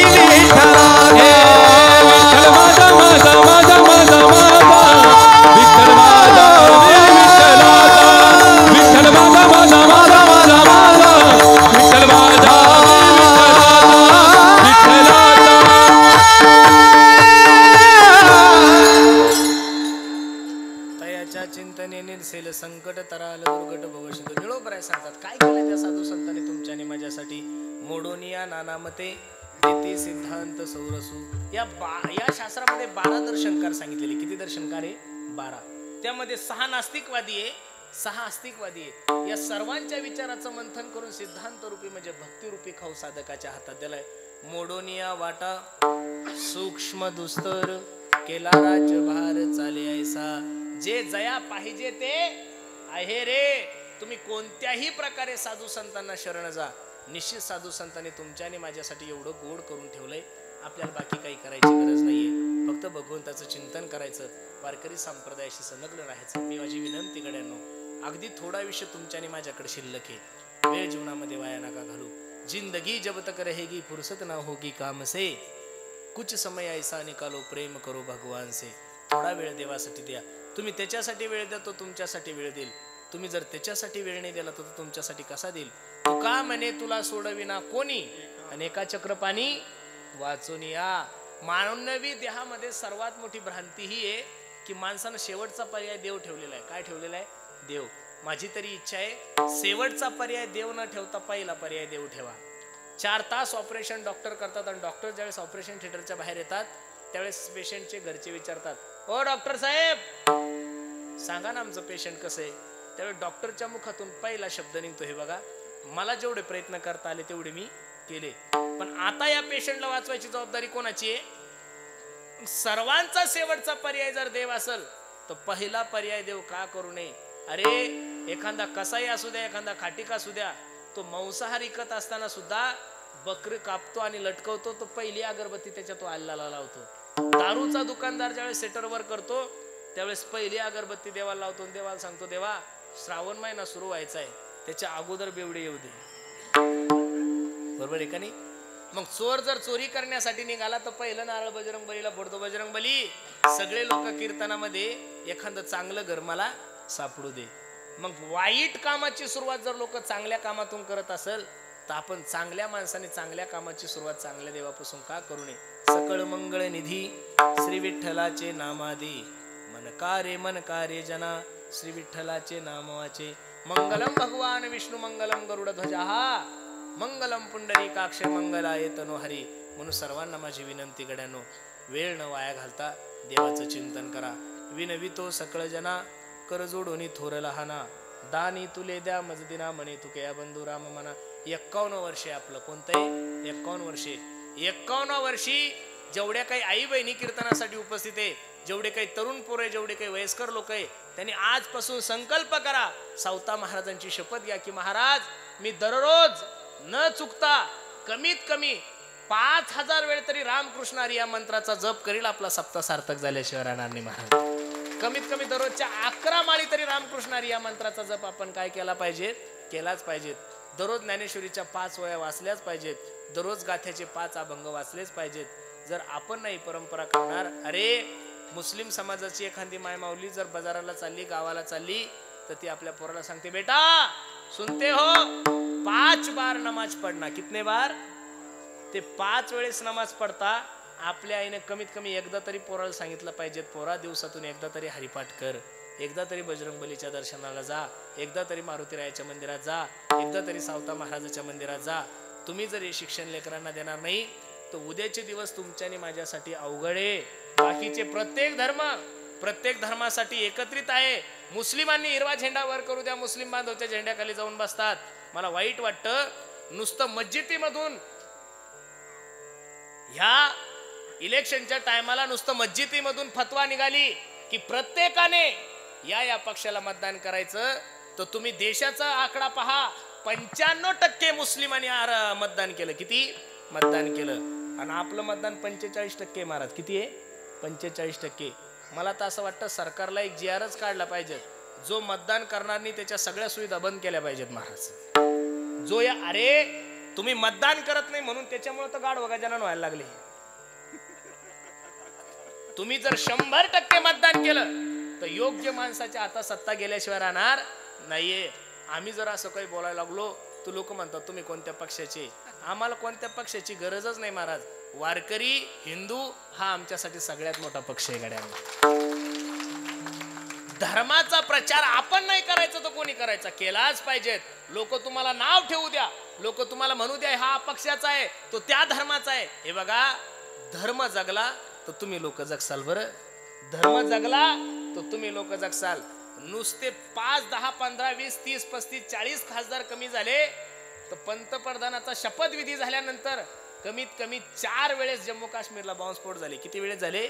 विठ्ठलाचा विठ्ठल माझा माझा माझा माझा माझा मी विठ्ठलाचा विठ्ठल माता माता माता माता माता विठ्ठल माता मी विठ्ठलाचा विठ्ठल माता माता माता माता माता विठ्ठल माता मी विठ्ठलाचा तयाच्या चिंतने निर्सेल संकट तराल दुर्गट भवशिंद निळोबराय सांगतात काय केलं त्या साधू संतांनी तुमच्या आणि माझ्यासाठी मोडोनिया नानामते देते सिद्धांत सौरसू या शास्त्रामध्ये 12 दर्शनकार सांगितलेले. किती दर्शनकार आहे? 12. त्यामध्ये 6 नास्तिकवादी आहे, 6 आस्तिकवादी आहे. या सर्वांच्या विचाराचं मंथन करून सिद्धांत रूपी म्हणजे भक्ती रूपी खाऊ साधकाच्या हातात दिलाय. मोडोनिया वाटा सूक्ष्म दुस्तर केला राज्यभार चाले ऐसा जे जया पाहिजे ते आहे रे. तुम्ही कोणत्याही प्रकारे साधू संतांना शरण जा. निश्चित साधू संतांनी तुमच्या आणि माझ्यासाठी एवढं गोड करून ठेवलंय. आपल्याला बाकी काही करायची गरज नाहीये. फक्त भगवंताचं चिंतन करायचं, वारकरी संप्रदायाशी संलग्न राहायचं. मी माझी विनंती गड्यांनो, अगदी थोडा विषय तुमच्या आणि माझ्याकडे शिल्लक आहे. वेळ जीवनामध्ये वाया नका घालू. जिंदगी जब तक रहेगी फुर्सत ना होगी काम से, कुछ समय ऐसा निकालो प्रेम करो भगवान से. थोडा वेळ देवासाठी द्या. तुम्ही त्याच्यासाठी वेळ द्या, तो तुमच्यासाठी वेळ देईल. तुम्ही जर त्याच्यासाठी वेळ नाही दिला तर तो तुमच्यासाठी कसा देईल. तुका म्हणे तुला सोडविना कोणी, अनेका चक्रपाणी वाचून या. मानवी देहामध्ये सर्वात मोठी भ्रांती ही आहे की माणसानं शेवटचा पर्याय देव ठेवलेला आहे. काय ठेवलेला आहे? देव. माझी तरी इच्छा आहे शेवटचा पर्याय देव न ठेवता पहिला पर्याय देव ठेवा. 4 तास ऑपरेशन डॉक्टर करतात आणि डॉक्टर ज्यावेळेस ऑपरेशन थिएटरच्या बाहेर येतात त्यावेळेस पेशंटचे घरचे विचारतात, ओ डॉक्टर साहेब सांगा ना आमचं पेशंट कसं आहे. त्यावेळेस डॉक्टरच्या मुखातून पहिला शब्द निघतो, हे बघा मला जेवढे प्रयत्न करता आले तेवढे मी केले, पण आता या पेशंटला वाचवायची जबाबदारी कोणाची आहे? सर्वांचा शेवटचा पर्याय जर देव असेल तर पहिला पर्याय देव का करू नये. अरे एखादा कसाई असू द्या, एखादा खाटीक असू द्या, तो मांसाहार विकत असताना सुद्धा बकरी कापतो आणि लटकवतो, तो पहिली अगरबत्ती त्याच्या तो अल्लाला लावतो. दारूचा दुकानदार ज्यावेळेस सेटरवर करतो त्यावेळेस पहिली अगरबत्ती देवाला लावतो, देवाला सांगतो देवा श्रावण महिना सुरू व्हायचा आहे, त्याच्या अगोदर बेवडे येऊ दे. बरोबर आहे का नाही? मग चोर जर चोरी करण्यासाठी निघाला तर पहिलं नारळ बजरंग बलीला फोडतो, बजरंग बली सगळे लोक कीर्तनामध्ये एखादं चांगलं घर मला सापडू दे. मग वाईट कामाची सुरुवात जर लोक चांगल्या कामातून करत असेल तर आपण चांगल्या माणसाने चांगल्या कामाची सुरुवात चांगल्या देवापासून का करू नये? सकळ मंगळ निधी श्री विठ्ठलाचे नामादी, मन कार्य जना श्री विठ्ठलाचे नाम वाचे. मंगलम भगवान विष्णू मंगलम गरुड ध्वजा, मंगलम पुंडरीकाक्ष मंगलाय तनोहरी. म्हणून सर्वांना माझी विनंती गड्यानो, वेळ न वाया घालता देवाचं चिंतन करा. विनवितो सकळ जना कर जोडोनी थोर लहाना, दानी तुले द्या मजदिना म्हणे तुके या बंधू राम मना. 51 वर्षे आपलं कोणतंय 51 वर्षे. 51 वर्षी जेवढ्या काही आई बहिणी कीर्तनासाठी उपस्थित आहे, जेवढे काही तरुण पोरे, जेवढे काही वयस्कर लोक आहे, त्यांनी आजपासून संकल्प करा. सावता महाराजांची शपथ घ्या की महाराज मी दररोज न चुकता कमीत कमी 5000 वेळ तरी रामकृष्ण हरी या मंत्राचा जप करील. आपला सप्ताह सार्थक झाल्याशिवाय राहणार नाही महाराज. कमीत कमी दररोजच्या 11 माळी तरी रामकृष्ण हरी या मंत्राचा जप आपण काय केला पाहिजे? केलाच पाहिजेत. दररोज ज्ञानेश्वरीच्या 5 वह्या वाचल्याच पाहिजेत. दररोज गाथ्याचे 5 अभंग वाचलेच पाहिजेत. जर आपण नाही परंपरा करणार, अरे मुस्लिम समाजाची एखादी मायमाऊली जर बाजाराला चालली, गावाला चालली, तर ती आपल्या पोराला सांगते, बेटा सुनते हो 5 बार नमाज पडना. कितने बार? ते 5 वेळेस नमाज पडता. आपल्या आईने कमीत कमी एकदा तरी पोराला सांगितलं पाहिजे, पोरा दिवसातून एकदा तरी हरिपाठ कर, एकदा तरी बजरंग बलीच्या दर्शनाला जा, एकदा तरी मारुतीरायाच्या मंदिरात जा, एकदा तरी सावता महाराजाच्या मंदिरात जा. तुम्ही जर हे शिक्षण लेकरांना देणार नाही तर उद्याचे दिवस तुमच्या आणि माझ्यासाठी अवघड आहे. बाकीचे प्रत्येक धर्मासाठी एकत्रित आहे. मुस्लिमांनी हिरवा झेंडा वर करू द्या, मुस्लिम बांधवच्या झेंड्याखाली जाऊन बसतात. मला वाईट वाटतं, नुसतं मस्जिदीमधून ह्या इलेक्शनच्या टायमाला नुसतं मस्जिदीमधून फतवा निघाली की प्रत्येकाने या पक्षाला मतदान करायचं. तर तुम्ही देशाचा आकडा पहा, 95% मुस्लिमांनी मतदान केलं. किती मतदान केलं? आणि आपलं मतदान 45% महाराज. किती आहे? 45%. मला तर असं वाटतं सरकारला एक GRच काढला पाहिजे, जो मतदान करणार नाही त्याच्या सगळ्या सुविधा बंद केल्या पाहिजेत महाराज. जो अरे तुम्ही मतदान करत नाही म्हणून त्याच्यामुळे तर गाढ गजानन व्हायला लागले. तुम्ही जर 100% मतदान केलं तर योग्य माणसाच्या हातात सत्ता गेल्याशिवाय राहणार नाहीये. आम्ही जर असं काही बोलायला लागलो तर लोक म्हणतात तुम्ही कोणत्या पक्षाचे? आम्हाला कोणत्या पक्षाची गरजच नाही महाराज. वारकरी हिंदू हा आमच्यासाठी सगळ्यात मोठा पक्ष आहे गड्या. धर्माचा प्रचार आपण नाही करायचा तर कोणी करायचा? केलाच पाहिजेत. लोक तुम्हाला नाव ठेवू द्या, लोक तुम्हाला म्हणू द्या हा पक्षाचा आहे, तो त्या धर्माचा आहे. हे बघा, धर्म जगला तर तुम्ही लोक जगसाल. बरं, धर्म जगला तर तुम्ही लोक जगसाल. नुसते 5, 10, 15, 20, 30, 35, 40 खासदार कमी झाले तर पंतप्रधानाचा शपथविधी झाल्यानंतर कमीत कमी 4 वेळेस जम्मू काश्मीरला बॉम्बस्फोट झाले. किती वेळेस झाले?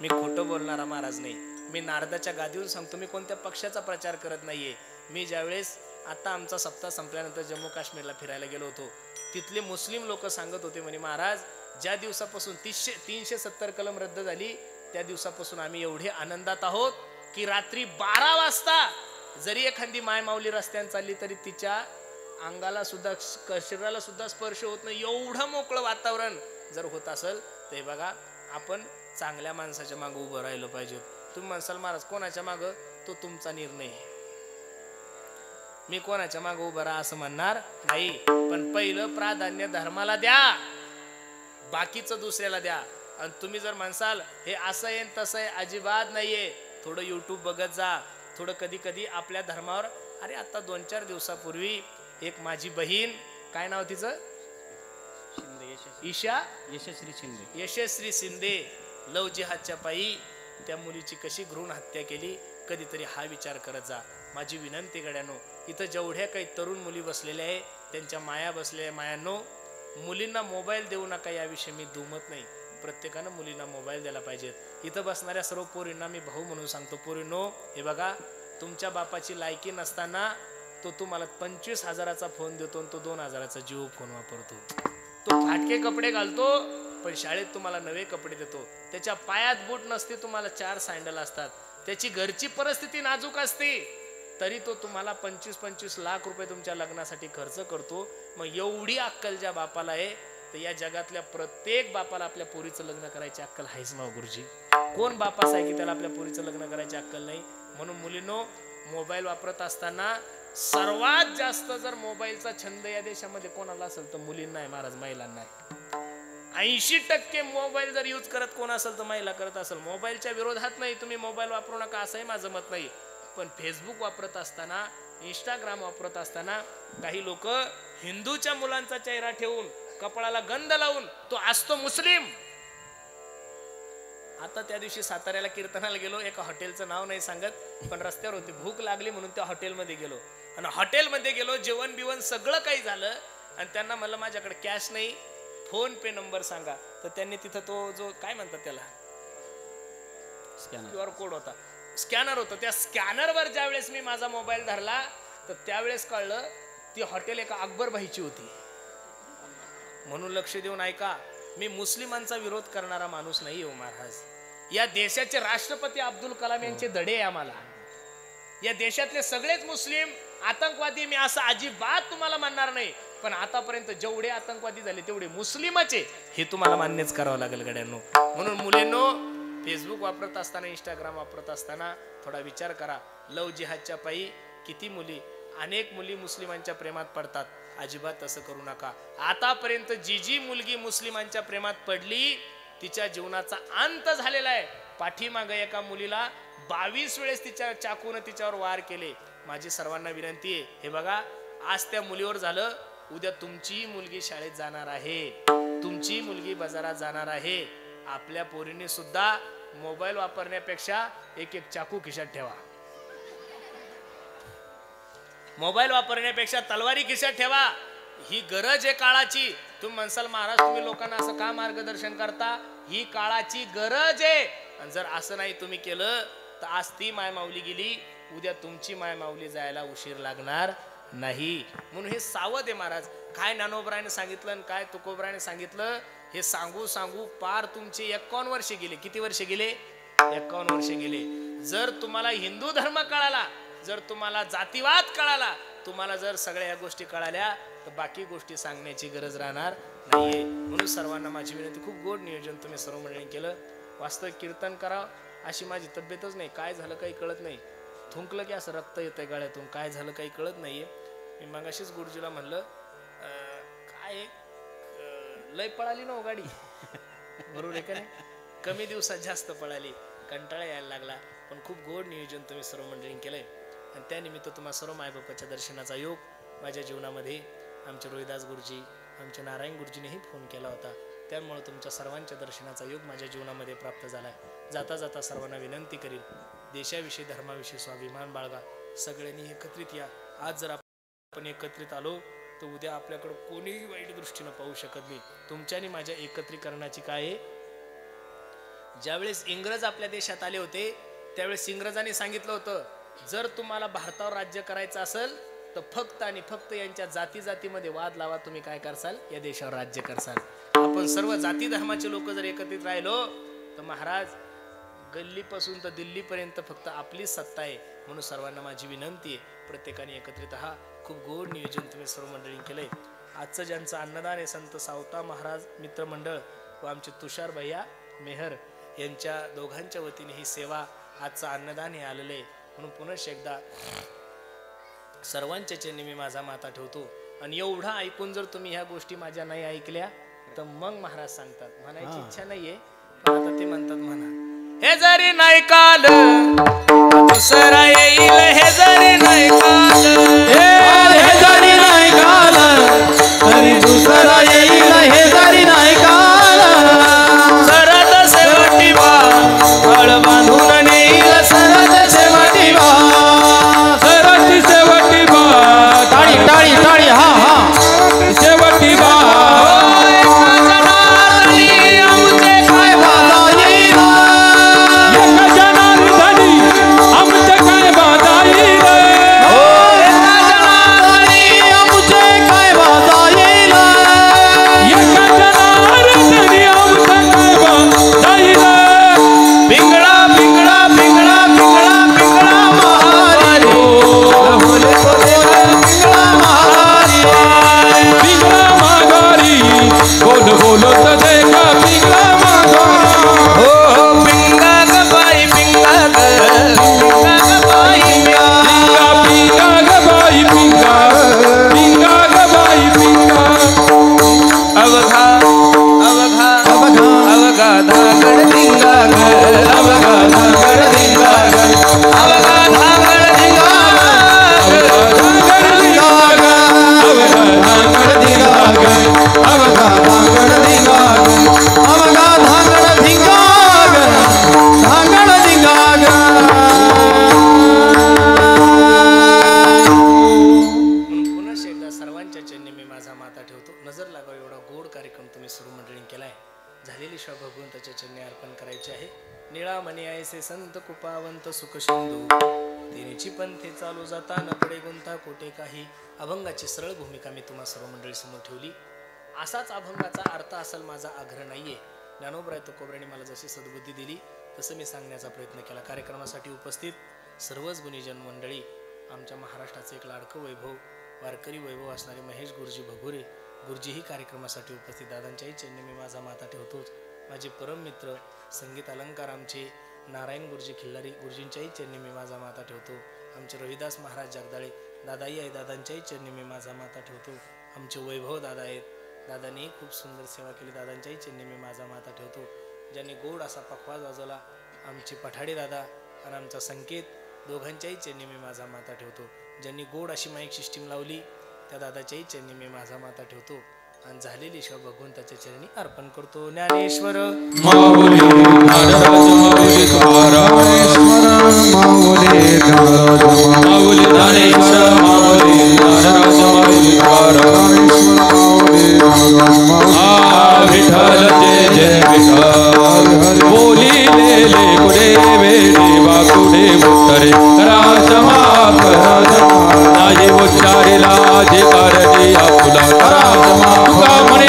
मी खोटं बोलणारा महाराज नाही. मी नारदाच्या गादीवर सांगतो, मी कोणत्या पक्षाचा प्रचार करत नाहीये. मी ज्यावेळेस आता आमचा सप्ताह संपल्यानंतर जम्मू काश्मीरला फिरायला गेलो होतो, तिथले मुस्लिम लोक सांगत होते म्हणे महाराज ज्या दिवसापासून 370 कलम रद्द झाली त्या दिवसापासून आम्ही एवढे आनंदात आहोत की रात्री 12 वाजता जरी एखादी मायमाऊली रस्त्याने चालली तरी तिच्या अंगाला सुद्धा, शरीराला सुद्धा स्पर्श होत नाही. एवढं मोकळं वातावरण जर होत असेल तर हे बघा, आपण चांगल्या माणसाच्या मागे उभं राहिलं पाहिजे. तुम्ही म्हणसाल महाराज कोणाच्या मागं? तो तुमचा निर्णय आहे. मी कोणाच्या मागे उभं राहा असं म्हणणार नाही. पण पहिलं प्राधान्य धर्माला द्या, बाकीचं दुसऱ्याला द्या. आणि तुम्ही जर म्हणसाल हे असं आहे तसं आहे, अजिबात नाहीये. थोडं YouTube बघत जा, थोडं कधी कधी आपल्या धर्मावर. अरे आता 2-4 दिवसापूर्वी एक माझी बहीण, काय नाव तिचं? यशस्वी शिंदे, लव जिहादच्या पायी त्या मुलीची कशी भ्रूण हत्या केली. कधीतरी हा विचार करत जा. माझी विनंती गड्यानो, इथं जेवढ्या काही तरुण मुली बसलेल्या आहे त्यांच्या माया बसलेल्या मायांनो, मुलींना मोबाईल देऊ नका याविषयी मी दुमत नाही. प्रत्येकानं मुलींना मोबाईल द्यायला पाहिजेत. इथं बसणाऱ्या सर्व पोरींना मी भाऊ म्हणून सांगतो, पोरींनो हे बघा, तुमच्या बापाची लायकी नसताना तो तुम्हाला 25,000चा फोन देतो आणि तो 2,000चा जिओ फोन वापरतो. तो फाटके कपडे घालतो पण शाळेत तुम्हाला नवे कपडे देतो. त्याच्या पायात बूट नसते, तुम्हाला 4 सँडल असतात. त्याची घरची परिस्थिती नाजूक असते तरी तो तुम्हाला 25-25 लाख रुपये तुमच्या लग्नासाठी खर्च करतो. मग एवढी अक्कल ज्या बापाला आहे, तर या जगातल्या प्रत्येक बापाला आपल्या पोरीचं लग्न करायची अक्कल आहेच ना गुरुजी. कोण बापास आहे की त्याला आपल्या पोरीचं लग्न करायची अक्कल नाही? म्हणून मुलींनो, मोबाईल वापरत असताना सर्वात जास्त जर मोबाईलचा छंद या देशामध्ये कोणाला असेल तर मुलींना आहे महाराज, महिलांना आहे. 80% मोबाईल जर यूज करत कोण असेल तर महिला करत असेल. मोबाईलच्या विरोधात नाही, तुम्ही मोबाईल वापरू नका असंही माझं मत नाही. पण फेसबुक वापरत असताना, इंस्टाग्राम वापरत असताना काही लोक हिंदूच्या मुलांचा चेहरा ठेवून, कपाळाला गंध लावून, तो असतो मुस्लिम. आता त्या दिवशी साताऱ्याला कीर्तनाला गेलो, एका हॉटेलचं नाव नाही सांगत, पण रस्त्यावर होती, भूक लागली म्हणून त्या हॉटेलमध्ये गेलो. आणि हॉटेलमध्ये गेलो, जेवण बिवण सगळं काही झालं. आणि त्यांना म्हणलं माझ्याकडे कॅश नाही, फोन पे नंबर सांगा. तर त्यांनी तिथं तो जो काय म्हणतात त्याला, QR कोड होता, स्कॅनर होतं. त्या स्कॅनरवर ज्यावेळेस मी माझा मोबाईल धरला, तर त्यावेळेस कळलं ती हॉटेल एका अकबर भाईची होती. म्हणून लक्ष देऊन ऐका, मी मुस्लिमांचा विरोध करणारा माणूस नाही हो महाराज. या देशाचे राष्ट्रपती अब्दुल कलाम यांचे धडे आहे आम्हाला. या देशातले सगळेच मुस्लिम आतंकवादी मी असं अजिबात तुम्हाला म्हणणार नाही. पण आतापर्यंत जेवढे आतंकवादी झाले तेवढे मुस्लिमाचे, हे तुम्हाला मान्यच करावं लागेल गड्यांनो. म्हणून मुलींनो, फेसबुक वापरत असताना, इंस्टाग्राम वापरत असताना थोडा विचार करा. लव जिहादच्या पायी किती मुली, अनेक मुली मुस्लिमांच्या प्रेमात पडतात. अजिबात तसं करू नका. आतापर्यंत जी मुलगी मुस्लिमांच्या प्रेमात पडली, तिच्या जीवनाचा अंत झालेला आहे. पाठीमागे एका मुलीला 22 वेळेस तिच्या चाकून तिच्यावर वार केले. माझी सर्वांना विनंती आहे, हे बघा, आज त्या मुलीवर झालं, उद्या तुमची मुलगी शाळेत जाणार आहे, तुमची मुलगी बाजारात जाणार आहे. आपल्या पोरीने सुद्धा मोबाईल वापरण्यापेक्षा एक चाकू खिशात ठेवा. मोबाईल वापरण्यापेक्षा तलवारी खिशात ठेवा. ही गरज आहे काळाची. तुम्ही म्हणसाल महाराज तुम्ही लोकांना असं का मार्गदर्शन करता? ही काळाची गरज आहे. आणि जर असं नाही तुम्ही केलं तर आज ती माय माऊली गेली, उद्या तुमची माय माऊली जायला उशीर लागणार नाही. म्हणून हे सावध आहे महाराज. काय ज्ञानोबराने सांगितलं आणि काय तुकोबराने सांगितलं हे सांगू सांगू पार तुमचे 51 वर्षे गेले. किती वर्षे गेले? 51 वर्षे गेले. जर तुम्हाला हिंदू धर्म कळाला, जर तुम्हाला जातीवाद कळाला, तुम्हाला जर सगळ्या या गोष्टी कळाल्या, तर बाकी गोष्टी सांगण्याची गरज राहणार नाहीये. म्हणून सर्वांना माझी विनंती, खूप गोड नियोजन तुम्ही सर्व मंडळींनी केलं. वास्तविक कीर्तन करावं अशी माझी तब्येतच नाही. काय झालं काही कळत नाही. थुंकलं की असं रक्त येतंय गळ्यातून. काय झालं काही कळत नाहीये. मी मगाशीच गुरुजीला म्हणलं, काय लय पळाली ना गाडी, बरोबर आहे का नाही? कमी दिवसात जास्त पळाली, कंटाळा यायला लागला. पण खूप गोड नियोजन तुम्ही सर्व मंडळींनी केलंय. आणि त्यानिमित्त तुम्हा सर्व मायबापाच्या दर्शनाचा योग माझ्या जीवनामध्ये आमचे रोहिदास गुरुजी, आमचे नारायण गुरुजीनेही फोन केला होता. त्यामुळे तुमच्या सर्वांच्या दर्शनाचा योग माझ्या जीवनामध्ये प्राप्त झाला आहे. जाता जाता सर्वांना विनंती करीन, देशाविषयी धर्माविषयी स्वाभिमान बाळगा. सगळ्यांनी एकत्रित या. आज जर आपण एकत्रित आलो तर उद्या आपल्याकडे कोणीही वाईट दृष्टीनं पाहू शकत नाही. तुमच्या आणि माझ्या एकत्रीकरणाची काय आहे? ज्यावेळेस इंग्रज आपल्या देशात आले होते त्यावेळेस इंग्रजांनी सांगितलं होतं, जर तुम्हाला भारतावर राज्य करायचं असेल तर फक्त आणि फक्त यांच्या जाती जातीमध्ये वाद लावा, तुम्ही काय करसाल? या देशावर राज्य करसाल. आपण सर्व जाती धर्माचे लोक जर एकत्रित राहिलो तर महाराज गल्लीपासून तर दिल्लीपर्यंत फक्त आपली सत्ता आहे. म्हणून सर्वांना माझी विनंती आहे, प्रत्येकाने एकत्रित हा. खूप गोड नियोजन तुम्ही सर्व मंडळींनी केलंय. आजचं ज्यांचं अन्नदान आहे संत सावता महाराज मित्रमंडळ व आमचे तुषार भैया मेहर यांच्या दोघांच्या वतीने ही सेवा, आजचं अन्नदान हे आलेलं आहे. म्हणून पुनश्च एकदा सर्वांच्या चरणी मी माझा माथा ठेवतो. आणि एवढा ऐकून जर तुम्ही ह्या गोष्टी माझ्या नाही ऐकल्या तर मग महाराज सांगतात, म्हणायची इच्छा नाहीये पण आता ते म्हणतात म्हणा, हे जरी नाही काल दुसरा येईल, हे जरी नाही काल, हे जरी नाही काल तरी दुसरा येईल, हे जरी नाही काल. सरत शेवटी बा फळ बांधून नेईल, सरत शेवटी बा, सरत शेवटी बा, टाळी टाळी टाळी, हा हा, शेवटी बा, आमचे काय बाधा येईल, एका जनार्दनी आमचे काय बाधा येईल. आम्ही सर्व मंडळींनी केलाय. झालेली शिवा भगवंताच्या चरणी अर्पण करायची आहे. निळा मणी ऐसे संत कुपावंत सुख सिंधू तिनेची पंथे चालू जाता न पडे गुंता कोटे काही. अभंगाची सरळ भूमिका मी तुम्हा सर्व मंडळी समोर ठेवली. असाच अभंगाचा अर्थ असेल माझा आग्रह नाहीये. ज्ञानोबराय तुकोबरायांनी मला जशी सद्बुद्धी दिली तसं मी सांगण्याचा प्रयत्न केला. कार्यक्रमासाठी उपस्थित सर्वच गुणीजन मंडळी, आमच्या महाराष्ट्राचं एक लाडकं वैभव, वारकरी वैभव असणारे महेश गुरुजी भगुरे गुरुजीही कार्यक्रमासाठी उपस्थित. दादांच्याही चरणी मी माझा माथा ठेवतोच. माझे परम मित्र संगीत अलंकार आमचे नारायण गुरुजी खिल्लारी गुरुजींच्याही चरणी मी माझा माथा ठेवतो. आमचे रविदास महाराज जगदाळे दादाही आहे, दादांच्याही चरणी मी माझा माथा ठेवतो. आमचे वैभव दादा आहेत, दादांनी खूप सुंदर सेवा केली, दादांच्याही चरणी मी माझा माथा ठेवतो. ज्यांनी गोड असा पखवाज वाजवला आमचे पठाडे दादा आणि आमचा संकेत, दोघांच्याही चरणी मी माझा माथा ठेवतो. ज्यांनी गोड अशी माईक सिस्टीम लावली त्या दादाच्याही चरणी मी माझा माथा ठेवतो. आणि झालेली शिवा भगवंताच्या चरणी अर्पण करतो. ज्ञानेश्वर माऊली ज्ञानराज माऊली माऊली ज्ञानेश्वर माऊली ज्ञानराज माऊली विठ्ठल जय जय विठ्ठल बोली लेले कुडे वेडी वाकुडे उत्तरे राज माप राज नाजे उच्चारेला जे कारणी आपुला राज माप म्हणे